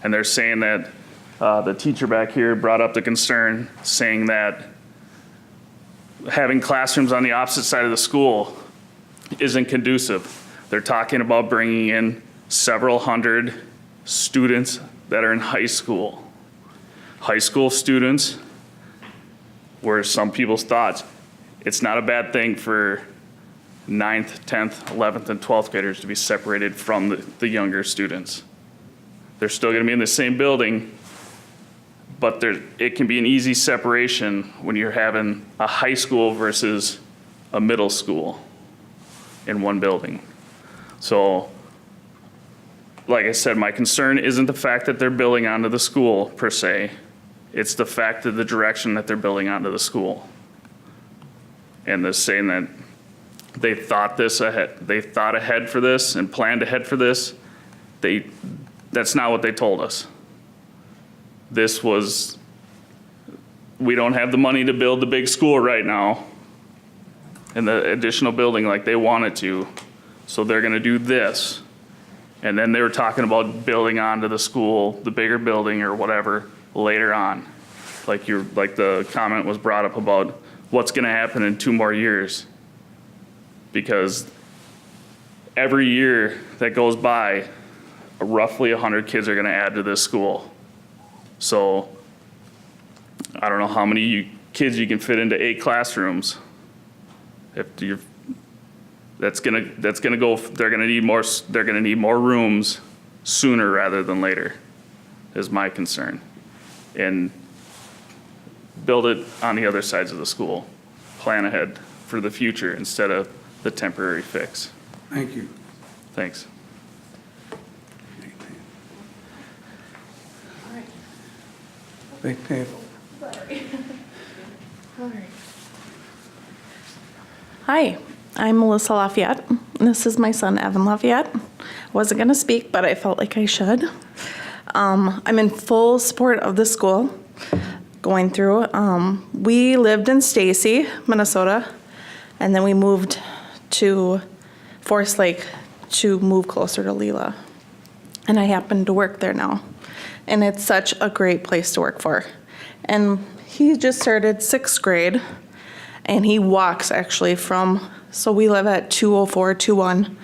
And they're saying that, the teacher back here brought up the concern, saying that having classrooms on the opposite side of the school isn't conducive. They're talking about bringing in several hundred students that are in high school. High school students, where some people's thoughts, it's not a bad thing for 9th, 10th, 11th, and 12th graders to be separated from the younger students. They're still gonna be in the same building, but it can be an easy separation when you're having a high school versus a middle school in one building. So, like I said, my concern isn't the fact that they're building onto the school per se. It's the fact of the direction that they're building onto the school. And they're saying that they thought this ahead. They thought ahead for this and planned ahead for this. That's not what they told us. This was, we don't have the money to build the big school right now and the additional building like they wanted to. So they're gonna do this. And then they were talking about building onto the school, the bigger building or whatever later on. Like the comment was brought up about what's gonna happen in 2 more years. Because every year that goes by, roughly 100 kids are gonna add to this school. So I don't know how many kids you can fit into 8 classrooms. That's gonna go, they're gonna need more rooms sooner rather than later, is my concern. And build it on the other sides of the school. Plan ahead for the future instead of the temporary fix. Thank you. Thanks. Big table. Hi, I'm Melissa Lafayette. This is my son, Evan Lafayette. Wasn't going to speak, but I felt like I should. I'm in full support of the school. going through. We lived in Stacy, Minnesota, and then we moved to Forest Lake to move closer to Lila. And I happen to work there now. And it's such a great place to work for. And he just started 6th grade, and he walks actually from, so we live at 20421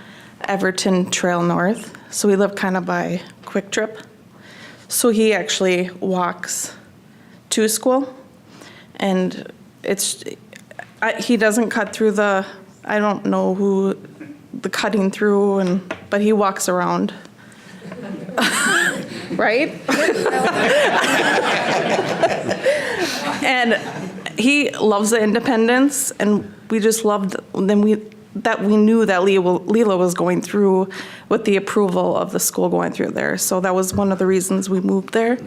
Everton Trail North. So we live kind of by Quick Trip. So he actually walks to school, and he doesn't cut through I don't know who the cutting through, but he walks around. Right? And he loves the independence, and we just loved that we knew that Lila was going through with the approval of the school going through there. So that was one of the reasons we moved there.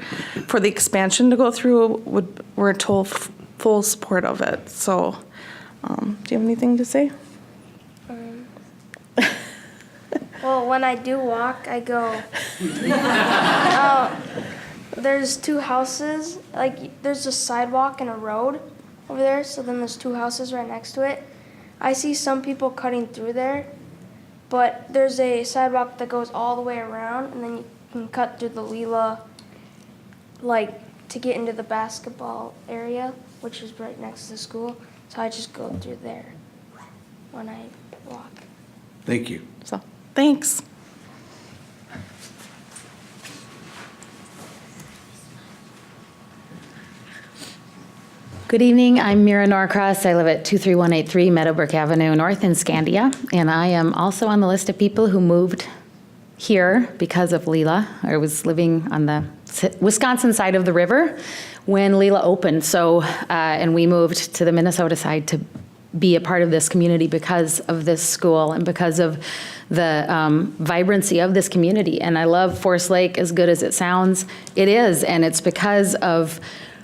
For the expansion to go through, we're told full support of it. So, do you have anything to say? Well, when I do walk, I go. There's 2 houses. Like, there's a sidewalk and a road over there. So then there's 2 houses right next to it. I see some people cutting through there, but there's a sidewalk that goes all the way around, and then you can cut through the Lila, like, to get into the basketball area, which is right next to the school. So I just go through there when I walk. Thank you. So, thanks. Good evening, I'm Mira Norcross. I live at 23183 Meadowbrook Avenue North in Scandia, and I am also on the list of people who moved here because of Lila. I was living on the Wisconsin side of the river when Lila opened, and we moved to the Minnesota side to be a part of this community because of this school and because of the vibrancy of this community. And I love Forest Lake, as good as it sounds. It is, and it's because of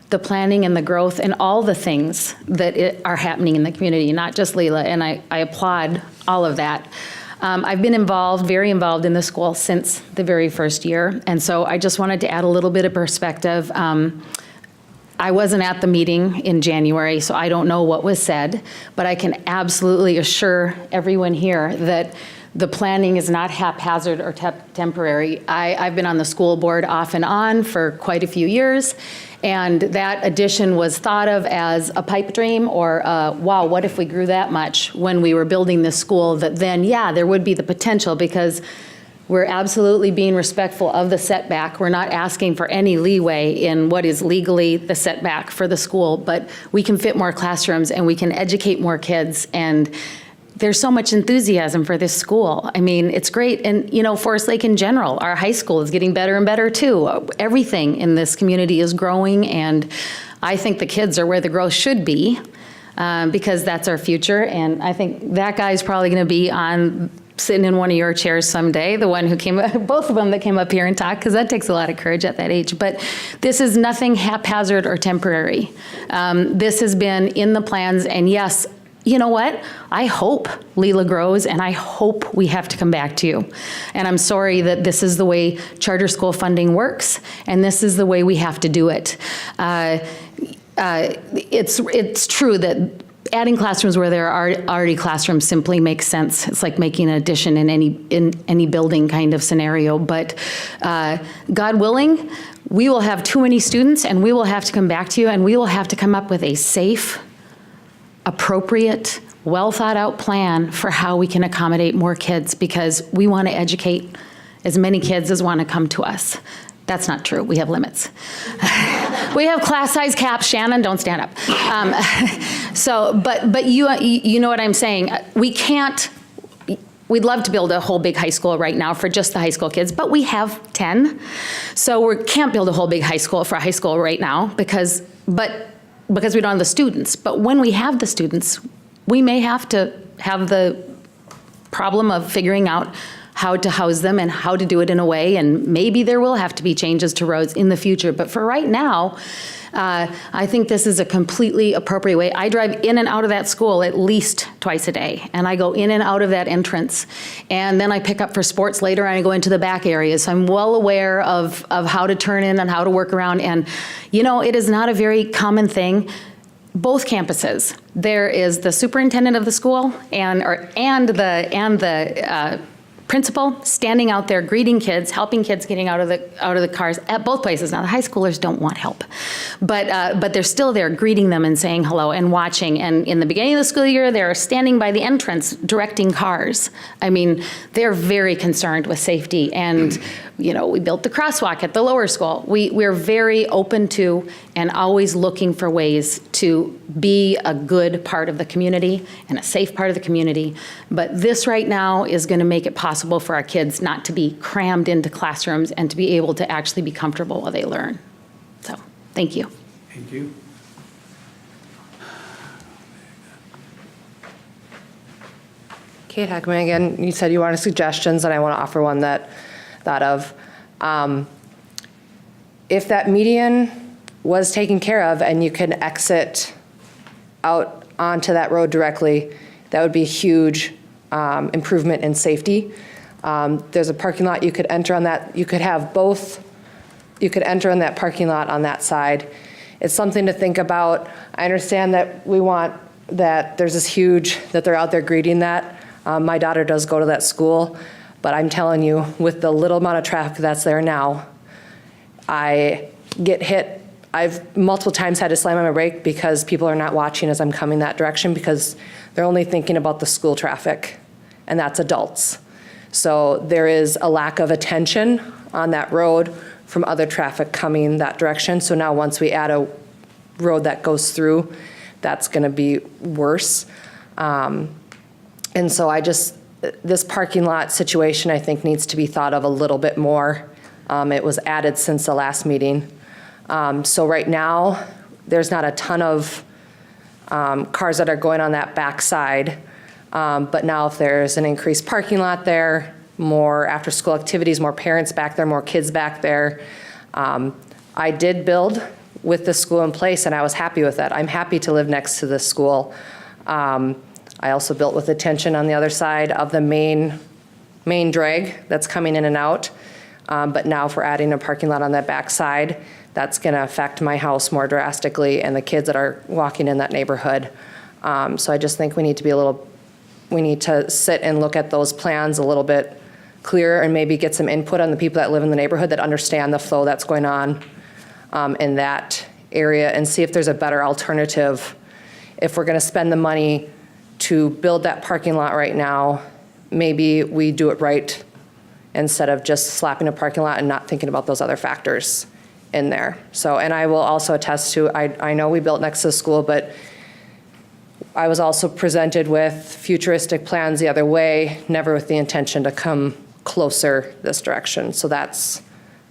the planning and the growth and all the things that are happening in the community, not just Lila, and I applaud all of that. I've been very involved in the school since the very first year, and so I just wanted to add a little bit of perspective. I wasn't at the meeting in January, so I don't know what was said, but I can absolutely assure everyone here that the planning is not haphazard or temporary. I've been on the school board off and on for quite a few years, and that addition was thought of as a pipe dream or, wow, what if we grew that much when we were building this school, that then, yeah, there would be the potential, because we're absolutely being respectful of the setback. We're not asking for any leeway in what is legally the setback for the school, but we can fit more classrooms and we can educate more kids, and there's so much enthusiasm for this school. I mean, it's great. And, Forest Lake in general, our high school is getting better and better too. Everything in this community is growing, and I think the kids are where the growth should be, because that's our future. And I think that guy's probably going to be sitting in one of your chairs someday, the one who both of them that came up here and talked, because that takes a lot of courage at that age. But this is nothing haphazard or temporary. This has been in the plans, and yes, you know what? I hope Lila grows, and I hope we have to come back to you. And I'm sorry that this is the way charter school funding works, and this is the way we have to do it. It's true that adding classrooms where there are already classrooms simply makes sense. It's like making an addition in any building kind of scenario. But God willing, we will have too many students, and we will have to come back to you, and we will have to come up with a safe, appropriate, well-thought-out plan for how we can accommodate more kids, because we want to educate as many kids as want to come to us. That's not true. We have limits. We have class size caps. Shannon, don't stand up. But you know what I'm saying. We'd love to build a whole big high school right now for just the high school kids, but we have 10. So we can't build a whole big high school for a high school right now because we don't have the students. But when we have the students, we may have to have the problem of figuring out how to house them and how to do it in a way, and maybe there will have to be changes to roads in the future. But for right now, I think this is a completely appropriate way. I drive in and out of that school at least twice a day, and I go in and out of that entrance. And then I pick up for sports later, and I go into the back areas. So I'm well aware of how to turn in and how to work around. And, you know, it is not a very common thing. Both campuses, there is the superintendent of the school and the principal standing out there greeting kids, helping kids getting out of the cars at both places. Now, the high schoolers don't want help, but they're still there greeting them and saying hello and watching. And in the beginning of the school year, they're standing by the entrance directing cars. I mean, they're very concerned with safety. And, you know, we built the crosswalk at the lower school. We're very open to and always looking for ways to be a good part of the community and a safe part of the community. But this right now is going to make it possible for our kids not to be crammed into classrooms and to be able to actually be comfortable while they learn. So, thank you. Thank you. Kate Hackerman again, you said you wanted suggestions, and I want to offer one that thought of. If that median was taken care of and you can exit out onto that road directly, that would be a huge improvement in safety. There's a parking lot you could enter on that. You could have both. You could enter in that parking lot on that side. It's something to think about. I understand that we want that there's this huge, that they're out there greeting that. My daughter does go to that school, but I'm telling you, with the little amount of traffic that's there now, I get hit. I've multiple times had to slam on my brake because people are not watching as I'm coming that direction because they're only thinking about the school traffic, and that's adults. So there is a lack of attention on that road from other traffic coming that direction. So now once we add a road that goes through, that's going to be worse. And so this parking lot situation, I think, needs to be thought of a little bit more. It was added since the last meeting. So right now, there's not a ton of cars that are going on that back side. But now if there's an increased parking lot there, more after-school activities, more parents back there, more kids back there. I did build with the school in place, and I was happy with that. I'm happy to live next to the school. I also built with attention on the other side of the main drag that's coming in and out. But now if we're adding a parking lot on that back side, that's going to affect my house more drastically and the kids that are walking in that neighborhood. So I just think we need to sit and look at those plans a little bit clearer and maybe get some input on the people that live in the neighborhood that understand the flow that's going on in that area and see if there's a better alternative. If we're going to spend the money to build that parking lot right now, maybe we do it right instead of just slapping a parking lot and not thinking about those other factors in there. So, and I will also attest to, I know we built next to the school, but I was also presented with futuristic plans the other way, never with the intention to come closer this direction. So that's,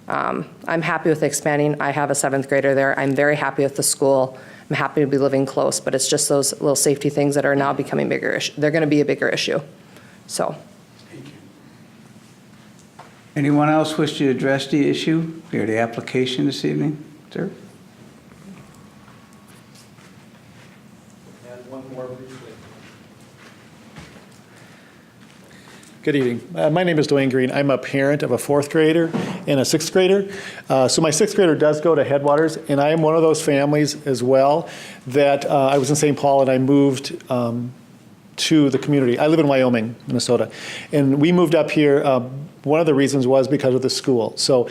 I'm happy with expanding. I have a 7th grader there. I'm very happy with the school. I'm happy to be living close, but it's just those little safety things that are now becoming bigger issue. They're going to be a bigger issue. So. Thank you. Anyone else wish to address the issue or the application this evening? Sir? Add one more briefly. Good evening. My name is Dwayne Green. I'm a parent of a 4th grader and a 6th grader. So my 6th grader does go to Headwaters, and I am one of those families as well that I was in St. Paul and I moved to the community. I live in Wyoming, Minnesota, and we moved up here. One of the reasons was because of the school. So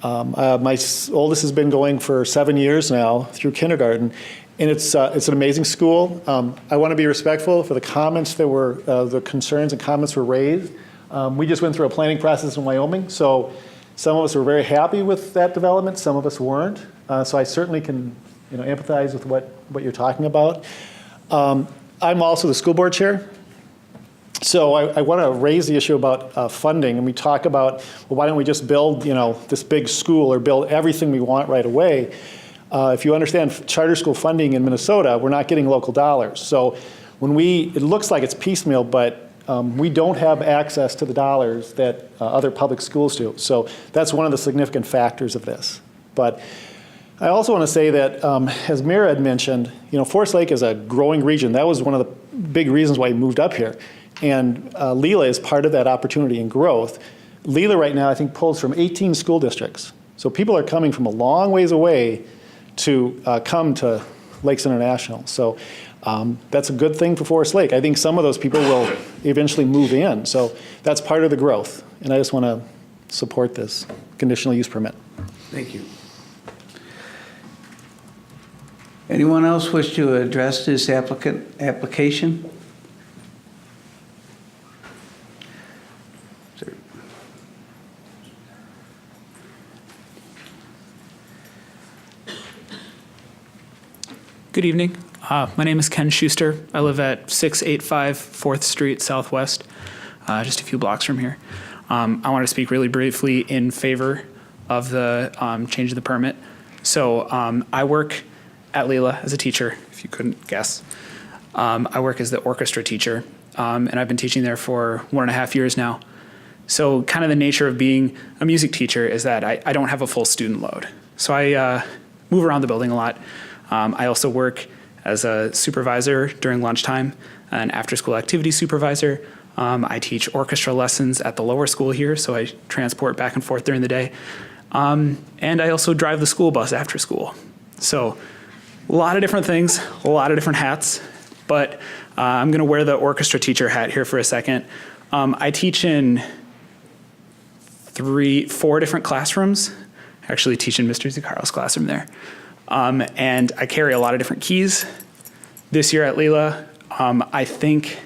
my oldest has been going for 7 years now through kindergarten, and it's an amazing school. I want to be respectful for the comments that were, the concerns and comments were raised. We just went through a planning process in Wyoming, so some of us were very happy with that development, some of us weren't. So I certainly can, empathize with what you're talking about. I'm also the school board chair. So I want to raise the issue about funding, and we talk about, well, why don't we just build, this big school or build everything we want right away? If you understand charter school funding in Minnesota, we're not getting local dollars. So it looks like it's piecemeal, but we don't have access to the dollars that other public schools do. So that's one of the significant factors of this. But I also want to say that, as Mayor had mentioned, Forest Lake is a growing region. That was one of the big reasons why he moved up here. And Lila is part of that opportunity and growth. Lila right now, I think, pulls from 18 school districts. So people are coming from a long ways away to come to Lakes International. So that's a good thing for Forest Lake. I think some of those people will eventually move in. So that's part of the growth. And I just want to support this conditional use permit. Thank you. Anyone else wish to address this application? Sir. Good evening. My name is Ken Schuster. I live at 685 4th Street Southwest, just a few blocks from here. I want to speak really briefly in favor of the change of the permit. So I work at Lila as a teacher, if you couldn't guess. I work as the orchestra teacher, and I've been teaching there for 1.5 years now. So kind of the nature of being a music teacher is that I don't have a full student load. So I move around the building a lot. I also work as a supervisor during lunchtime, an after-school activity supervisor. I teach orchestra lessons at the lower school here, so I transport back and forth during the day. And I also drive the school bus after school. So a lot of different things, a lot of different hats, but I'm going to wear the orchestra teacher hat here for a second. I teach in 4 different classrooms. I actually teach in Mr. Zuccaro's classroom there. And I carry a lot of different keys. This year at Lila, I think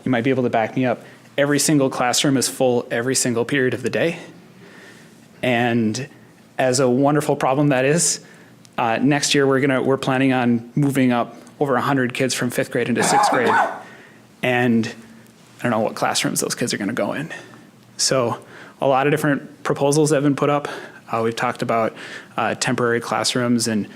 you might be able to back me up. Every single classroom is full every single period of the day. And as a wonderful problem that is, next year we're planning on moving up over 100 kids from 5th grade into 6th grade. And I don't know what classrooms those kids are going to go in. So a lot of different proposals have been put up. We've talked about temporary classrooms and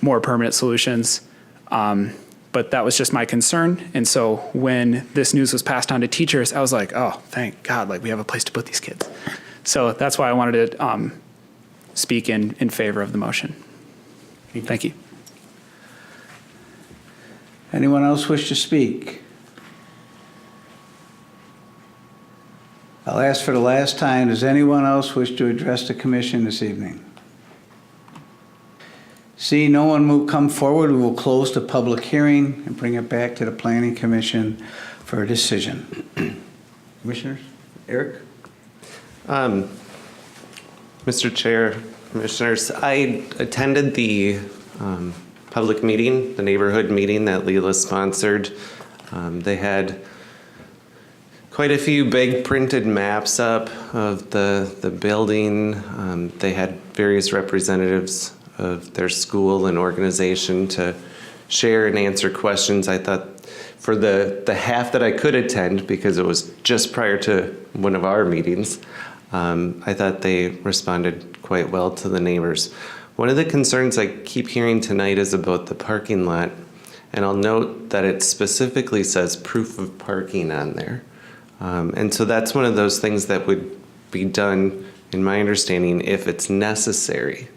more permanent solutions. But that was just my concern. And so when this news was passed on to teachers, I was like, oh, thank God, like we have a place to put these kids. So that's why I wanted to speak in favor of the motion. Thank you. Anyone else wish to speak? I'll ask for the last time, does anyone else wish to address the commission this evening? See no one come forward, we will close the public hearing and bring it back to the Planning Commission for a decision. Commissioners? Eric? Mr. Chair, Commissioners, I attended the public meeting, the neighborhood meeting that Lila sponsored. They had quite a few big printed maps up of the building. They had various representatives of their school and organization to share and answer questions. I thought for the half that I could attend, because it was just prior to one of our meetings, I thought they responded quite well to the neighbors. One of the concerns I keep hearing tonight is about the parking lot, and I'll note that it specifically says proof of parking on there. And so that's one of those things that would be done, in my understanding, if it's necessary.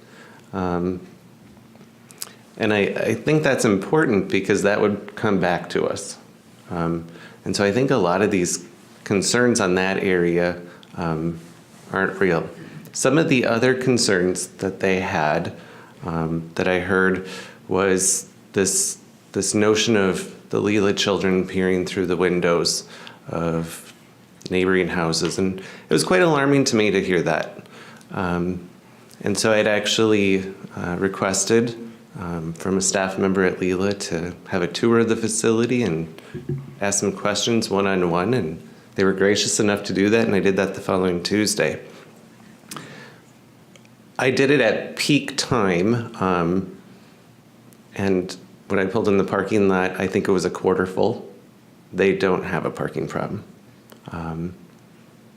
And I think that's important because that would come back to us. And so I think a lot of these concerns on that area aren't real. Some of the other concerns that they had that I heard was this notion of the Lila children peering through the windows of neighboring houses. And it was quite alarming to me to hear that. And so I'd actually requested from a staff member at Lila to have a tour of the facility and ask some questions one-on-one, and they were gracious enough to do that, and I did that the following Tuesday. I did it at peak time, and when I pulled in the parking lot, I think it was a quarter full. They don't have a parking problem.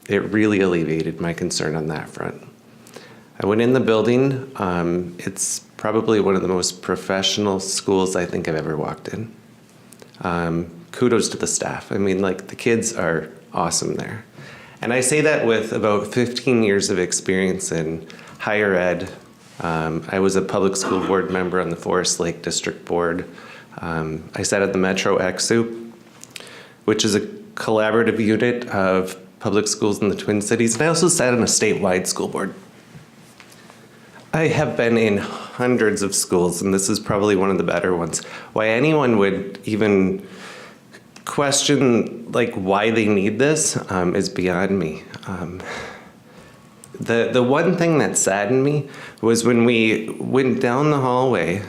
It really alleviated my concern on that front. I went in the building. It's probably one of the most professional schools I think I've ever walked in. Kudos to the staff. I mean, like, the kids are awesome there. And I say that with about 15 years of experience in higher ed I was a public school board member on the Forest Lake District Board. I sat at the Metro EXU, which is a collaborative unit of public schools in the Twin Cities, and I also sat on a statewide school board. I have been in hundreds of schools, and this is probably one of the better ones. Why anyone would even question like why they need this is beyond me. The one thing that saddened me was when we went down the hallway,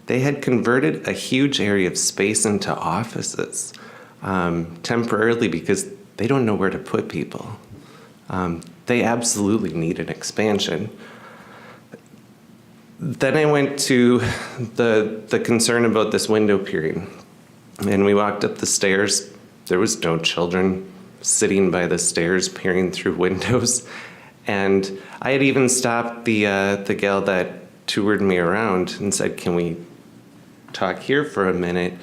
they had converted a huge area of space into offices temporarily because they don't know where to put people. They absolutely need an expansion. Then I went to the concern about this window peering. And we walked up the stairs. There was no children sitting by the stairs peering through windows. And I had even stopped the gal that toured me around and said, can we talk here for a minute?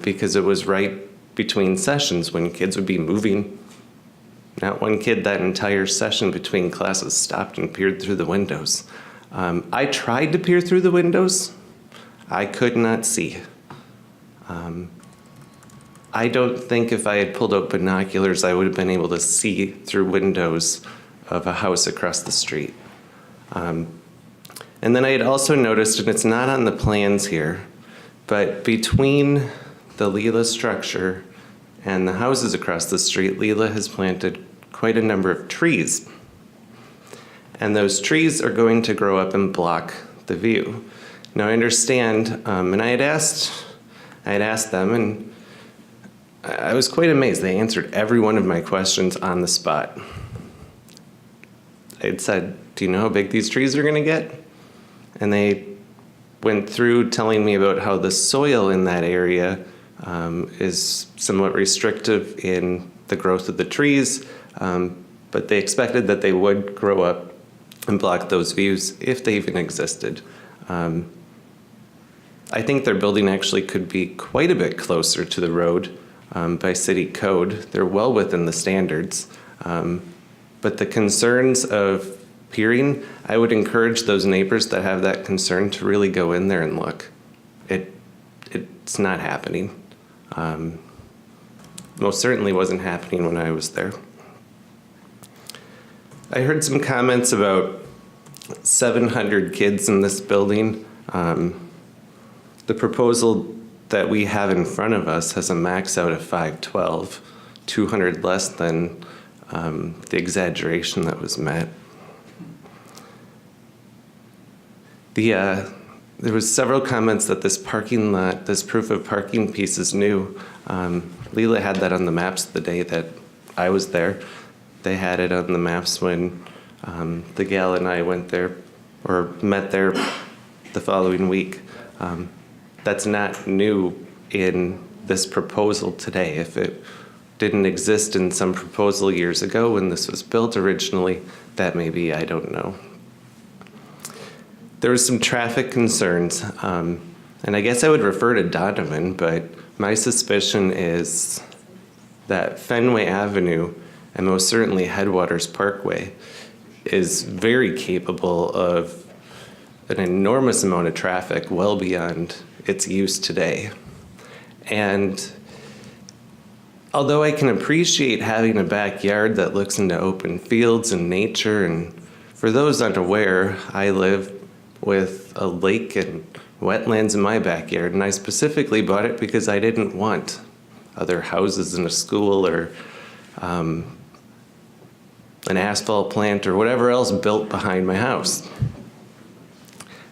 Because it was right between sessions when kids would be moving. Not one kid that entire session between classes stopped and peered through the windows. I tried to peer through the windows. I could not see. I don't think if I had pulled out binoculars, I would have been able to see through windows of a house across the street. And then I had also noticed, and it's not on the plans here, but between the Lila structure and the houses across the street, Lila has planted quite a number of trees. And those trees are going to grow up and block the view. Now I understand, and I had asked them, and I was quite amazed. They answered every one of my questions on the spot. I had said, do you know how big these trees are gonna get? And they went through telling me about how the soil in that area is somewhat restrictive in the growth of the trees, but they expected that they would grow up and block those views if they even existed. I think their building actually could be quite a bit closer to the road by city code. They're well within the standards. But the concerns of peering, I would encourage those neighbors that have that concern to really go in there and look. It's not happening. Most certainly wasn't happening when I was there. I heard some comments about 700 kids in this building. The proposal that we have in front of us has a max out of 512, 200 less than the exaggeration that was met. There was several comments that this parking lot, this proof of parking piece is new. Lila had that on the maps the day that I was there. They had it on the maps when the gal and I went there or met there the following week. That's not new in this proposal today. If it didn't exist in some proposal years ago when this was built originally, that may be, I don't know. There was some traffic concerns, and I guess I would refer to Donovan, but my suspicion is that Fenway Avenue and most certainly Headwaters Parkway is very capable of an enormous amount of traffic well beyond its use today. And although I can appreciate having a backyard that looks into open fields and nature, and for those unaware, I live with a lake and wetlands in my backyard, and I specifically bought it because I didn't want other houses in a school or an asphalt plant or whatever else built behind my house.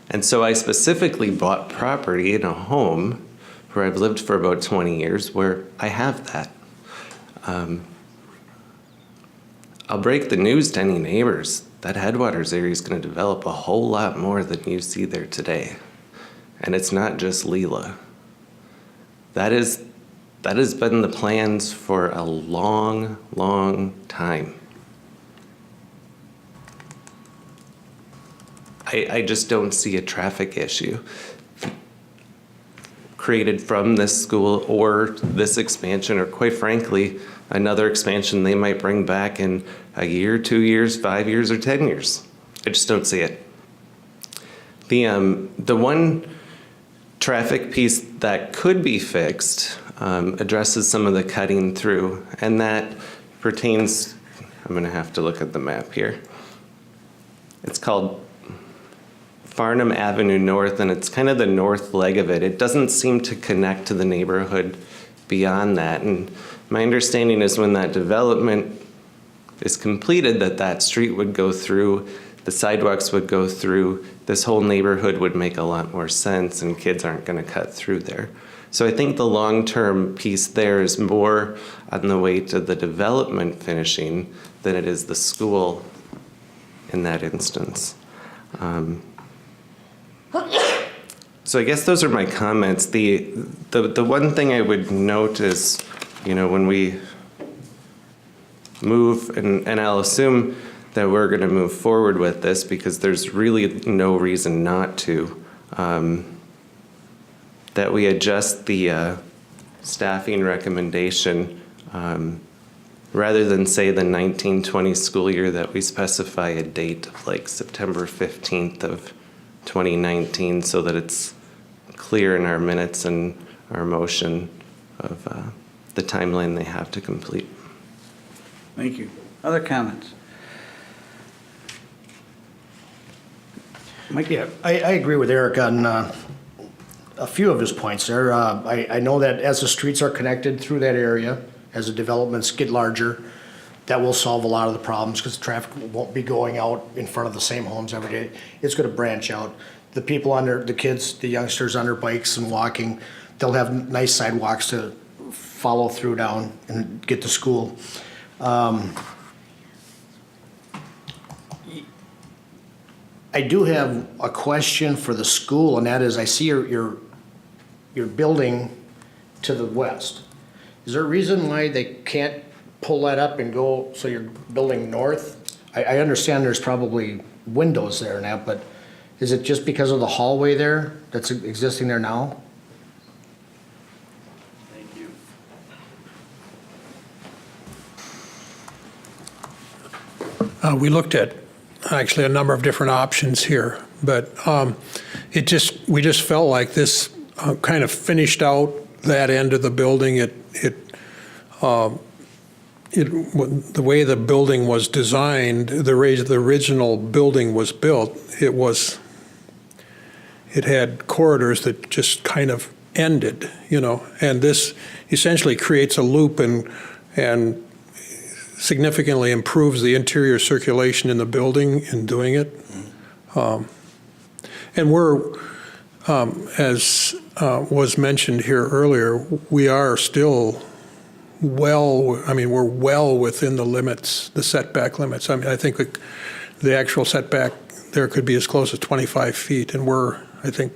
And so I specifically bought property in a home where I've lived for about 20 years where I have that. I'll break the news to any neighbors. That Headwaters area is going to develop a whole lot more than you see there today. And it's not just Lila. That has been the plans for a long, long time. I just don't see a traffic issue created from this school or this expansion, or quite frankly, another expansion they might bring back in a year, 2 years, 5 years, or 10 years. I just don't see it. The one traffic piece that could be fixed addresses some of the cutting through, and that pertains, I'm going to have to look at the map here. It's called Farnham Avenue North, and it's kind of the north leg of it. It doesn't seem to connect to the neighborhood beyond that. And my understanding is when that development is completed, that street would go through, the sidewalks would go through, this whole neighborhood would make a lot more sense, and kids aren't going to cut through there. So I think the long-term piece there is more on the way to the development finishing than it is the school in that instance. So I guess those are my comments. The one thing I would note is, when we move, and I'll assume that we're going to move forward with this because there's really no reason not to, that we adjust the staffing recommendation rather than say the 1920 school year, that we specify a date of like September 15th of 2019 so that it's clear in our minutes and our motion of the timeline they have to complete. Thank you. Other comments? Mike? Yeah, I agree with Eric on a few of his points there. I know that as the streets are connected through that area, as the developments get larger, that will solve a lot of the problems because the traffic won't be going out in front of the same homes every day. It's going to branch out. The people the kids, the youngsters on their bikes and walking, they'll have nice sidewalks to follow through down and get to school. I do have a question for the school, and that is, I see your building to the west. Is there a reason why they can't pull that up and go, so you're building north? I understand there's probably windows there now, but is it just because of the hallway there that's existing there now? We looked at actually a number of different options here, but we just felt like this kind of finished out that end of the building. The way the building was designed, the original building was built, it had corridors that just kind of ended, and this essentially creates a loop and significantly improves the interior circulation in the building in doing it. And we're, as was mentioned here earlier, we are still we're well within the limits, the setback limits. I think the actual setback there could be as close as 25 feet, and we're, I think,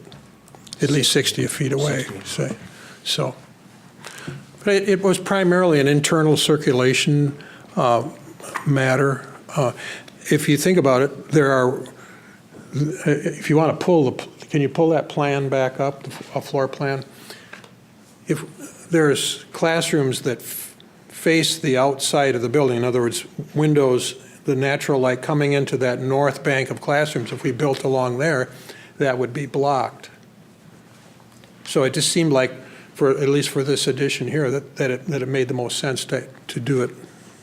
at least 60 feet away, say. So, but it was primarily an internal circulation matter. If you think about it, if you want to can you pull that plan back up, a floor plan? If there's classrooms that face the outside of the building, in other words, windows, the natural light coming into that north bank of classrooms, if we built along there, that would be blocked. So it just seemed like, at least for this addition here, that it made the most sense to do it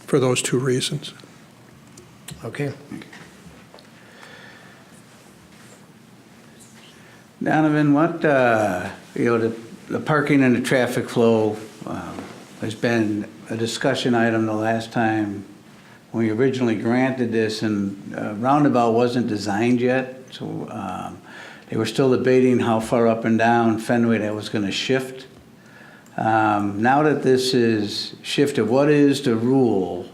for those two reasons. Okay. Donovan, what, the parking and the traffic flow has been a discussion item the last time when we originally granted this, and roundabout wasn't designed yet, so they were still debating how far up and down Fenway that was going to shift. Now that this is shifted, what is the rule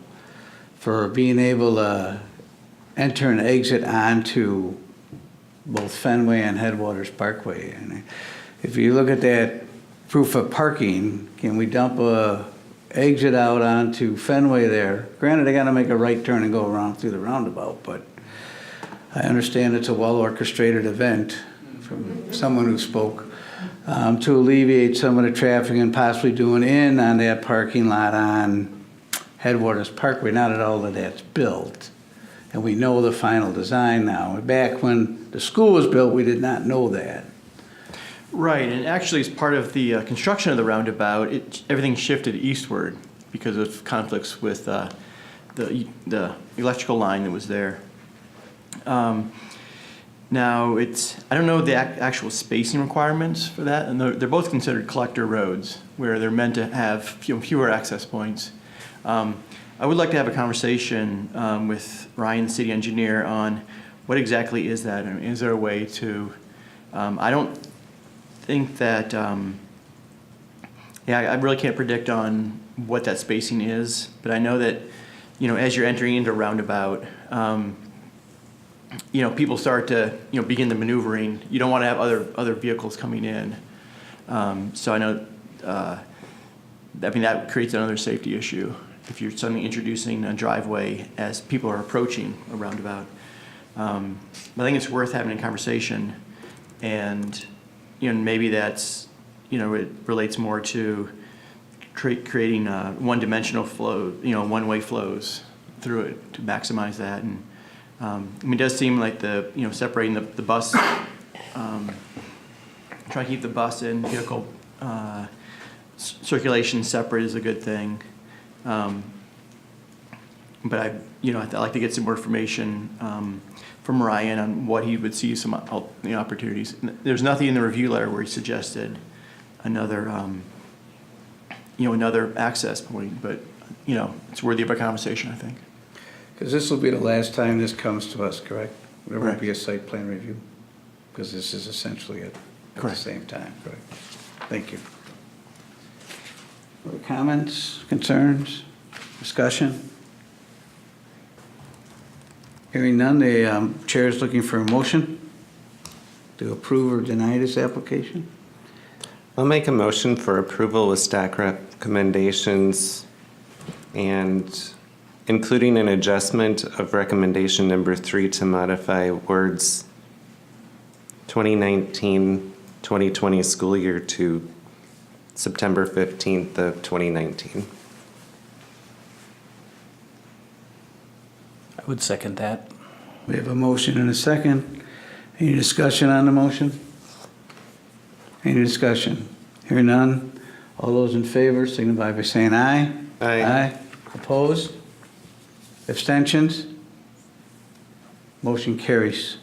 for being able to enter and exit onto both Fenway and Headwaters Parkway? And if you look at that proof of parking, can we dump a exit out onto Fenway there? Granted, they got to make a right turn and go around through the roundabout, but I understand it's a well-orchestrated event from someone who spoke to alleviate some of the traffic and possibly doing in on that parking lot on Headwaters Parkway, not at all that that's built. And we know the final design now. Back when the school was built, we did not know that. Right, and actually as part of the construction of the roundabout, everything shifted eastward because of conflicts with the electrical line that was there. Now, I don't know the actual spacing requirements for that, and they're both considered collector roads, where they're meant to have fewer access points. I would like to have a conversation with Ryan, the city engineer, on what exactly is that, and is there a way to, I don't think that, I really can't predict on what that spacing is, but I know that, as you're entering into a roundabout, people start to, begin the maneuvering. You don't want to have other vehicles coming in. So I know, that creates another safety issue if you're suddenly introducing a driveway as people are approaching a roundabout. But I think it's worth having a conversation, and maybe that's, it relates more to creating one-dimensional flow, one-way flows through it to maximize that. And it does seem like separating the bus, trying to keep the bus and vehicle circulation separate is a good thing. But I'd like to get some more information from Ryan on what he would see some opportunities. There's nothing in the review letter where he suggested another access point, but it's worthy of a conversation, I think. Because this will be the last time this comes to us, correct? There won't Correct. be a site plan review, because this is essentially it at the same time, correct? Thank you. Other comments, concerns, discussion? Hearing none, the chair is looking for a motion to approve or deny this application. I'll make a motion for approval with staff recommendations and including an adjustment of recommendation number 3 to modify words 2019-2020 school year to September 15th of 2019. I would second that. We have a motion and a second. Any discussion on the motion? Any discussion? Hearing none. All those in favor signify by saying aye. Aye. Aye. Opposed? Abstentions? Motion carries.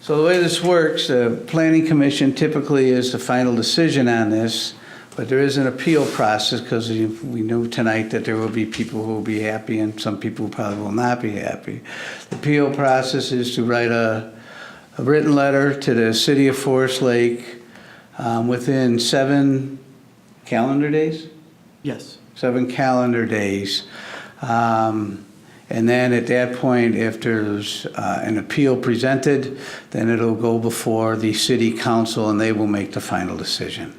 So the way this works, the Planning Commission typically is the final decision on this, but there is an appeal process because we know tonight that there will be people who will be happy and some people who probably will not be happy. The appeal process is to write a written letter to the city of Forest Lake within 7 calendar days? Yes. 7 calendar days. And then at that point, if there's an appeal presented, then it'll go before the city council and they will make the final decision.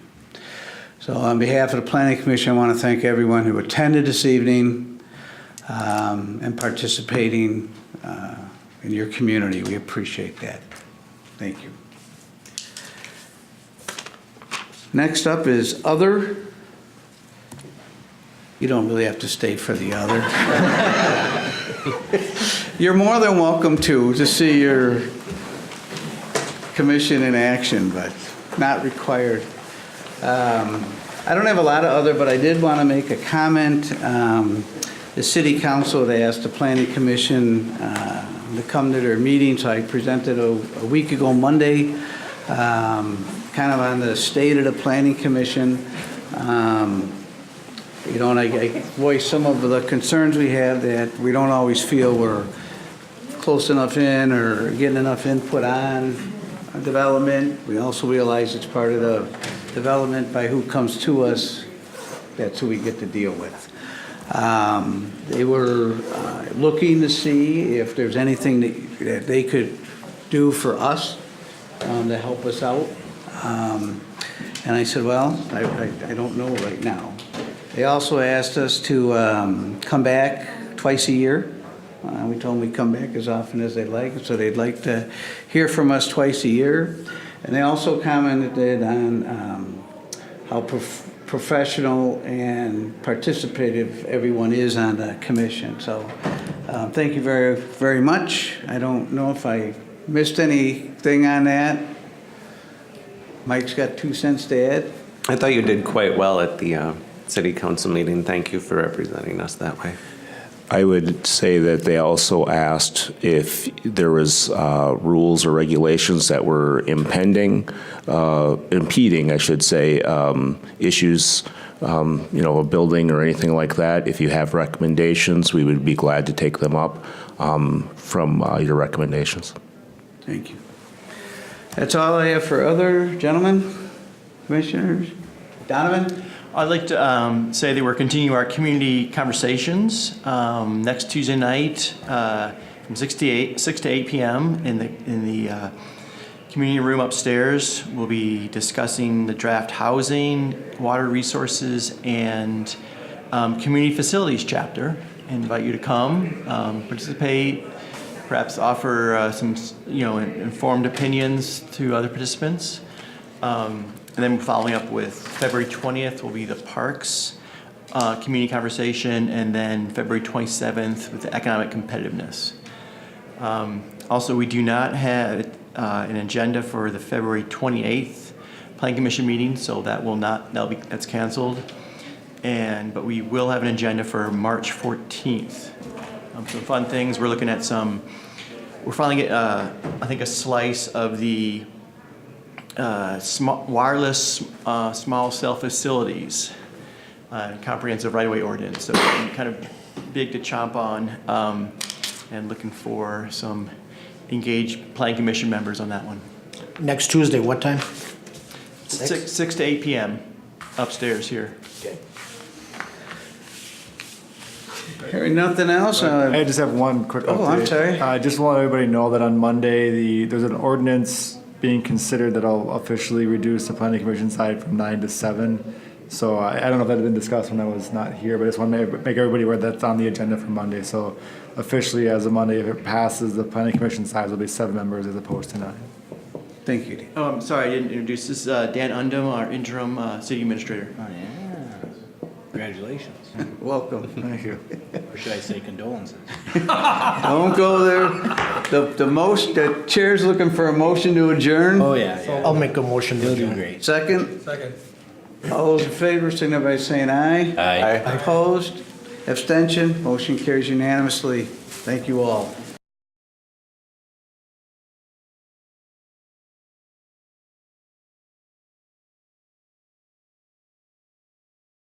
So on behalf of the Planning Commission, I want to thank everyone who attended this evening and participating in your community. We appreciate that. Thank you. Next up is other. You don't really have to stay for the other. You're more than welcome to see your commission in action, but not required. I don't have a lot of other, but I did want to make a comment. The city council, they asked the planning commission to come to their meeting, so I presented a week ago Monday, kind of on the state of the planning commission. And I voiced some of the concerns we have that we don't always feel we're close enough in or getting enough input on development. We also realize it's part of the development by who comes to us. That's who we get to deal with. They were looking to see if there's anything that they could do for us to help us out. And I said, well, I don't know right now. They also asked us to come back twice a year. We told them we'd come back as often as they'd like, so they'd like to hear from us twice a year. And they also commented on how professional and participative everyone is on the commission. So Thank you very, very much. I don't know if I missed anything on that. Mike's got 2 cents to add. I thought you did quite well at the city council meeting. Thank you for representing us that way. I would say that they also asked if there was rules or regulations that were impeding, I should say, issues, a building or anything like that. If you have recommendations, we would be glad to take them up from your recommendations. Thank you. That's all I have for other gentlemen, commissioners. Donovan? I'd like to say that we're continuing our community conversations next Tuesday night from 6 to 8 p.m. in the community room upstairs. We'll be discussing the draft housing, water resources, and community facilities chapter. I invite you to come, participate, perhaps offer some informed opinions to other participants. And then following up with February 20th will be the parks community conversation, and then February 27th with the economic competitiveness. Also, we do not have an agenda for the February 28th Planning Commission meeting, so that's canceled. But we will have an agenda for March 14th. Some fun things. We're looking at we're finally getting, I think, a slice of the wireless small cell facilities comprehensive right-of-way ordinance. So kind of big to chomp on, and looking for some engaged Planning Commission members on that one. Next Tuesday, what time? 6 to 8 p.m. upstairs here. Okay. Hearing nothing else? I just have one quick update. Oh, I'm sorry. I just want everybody to know that on Monday, there's an ordinance being considered that'll officially reduce the planning commission side from 9 to 7. So I don't know if that had been discussed when I was not here, but I just want to make everybody aware that's on the agenda for Monday. So officially, as of Monday, if it passes, the planning commission size will be 7 members as opposed to 9. Thank you. Oh, I'm sorry, I didn't introduce. This is Dan Undum, our interim city administrator. Oh, yeah. Congratulations. Welcome. Thank you. Or should I say condolences? Don't go there. The chair's looking for a motion to adjourn. Oh, yeah. I'll make a motion to You'll do adjourn. great. Second? All those in favor, signify by saying aye. Aye. Opposed? Abstention? Motion carries unanimously. Thank you all.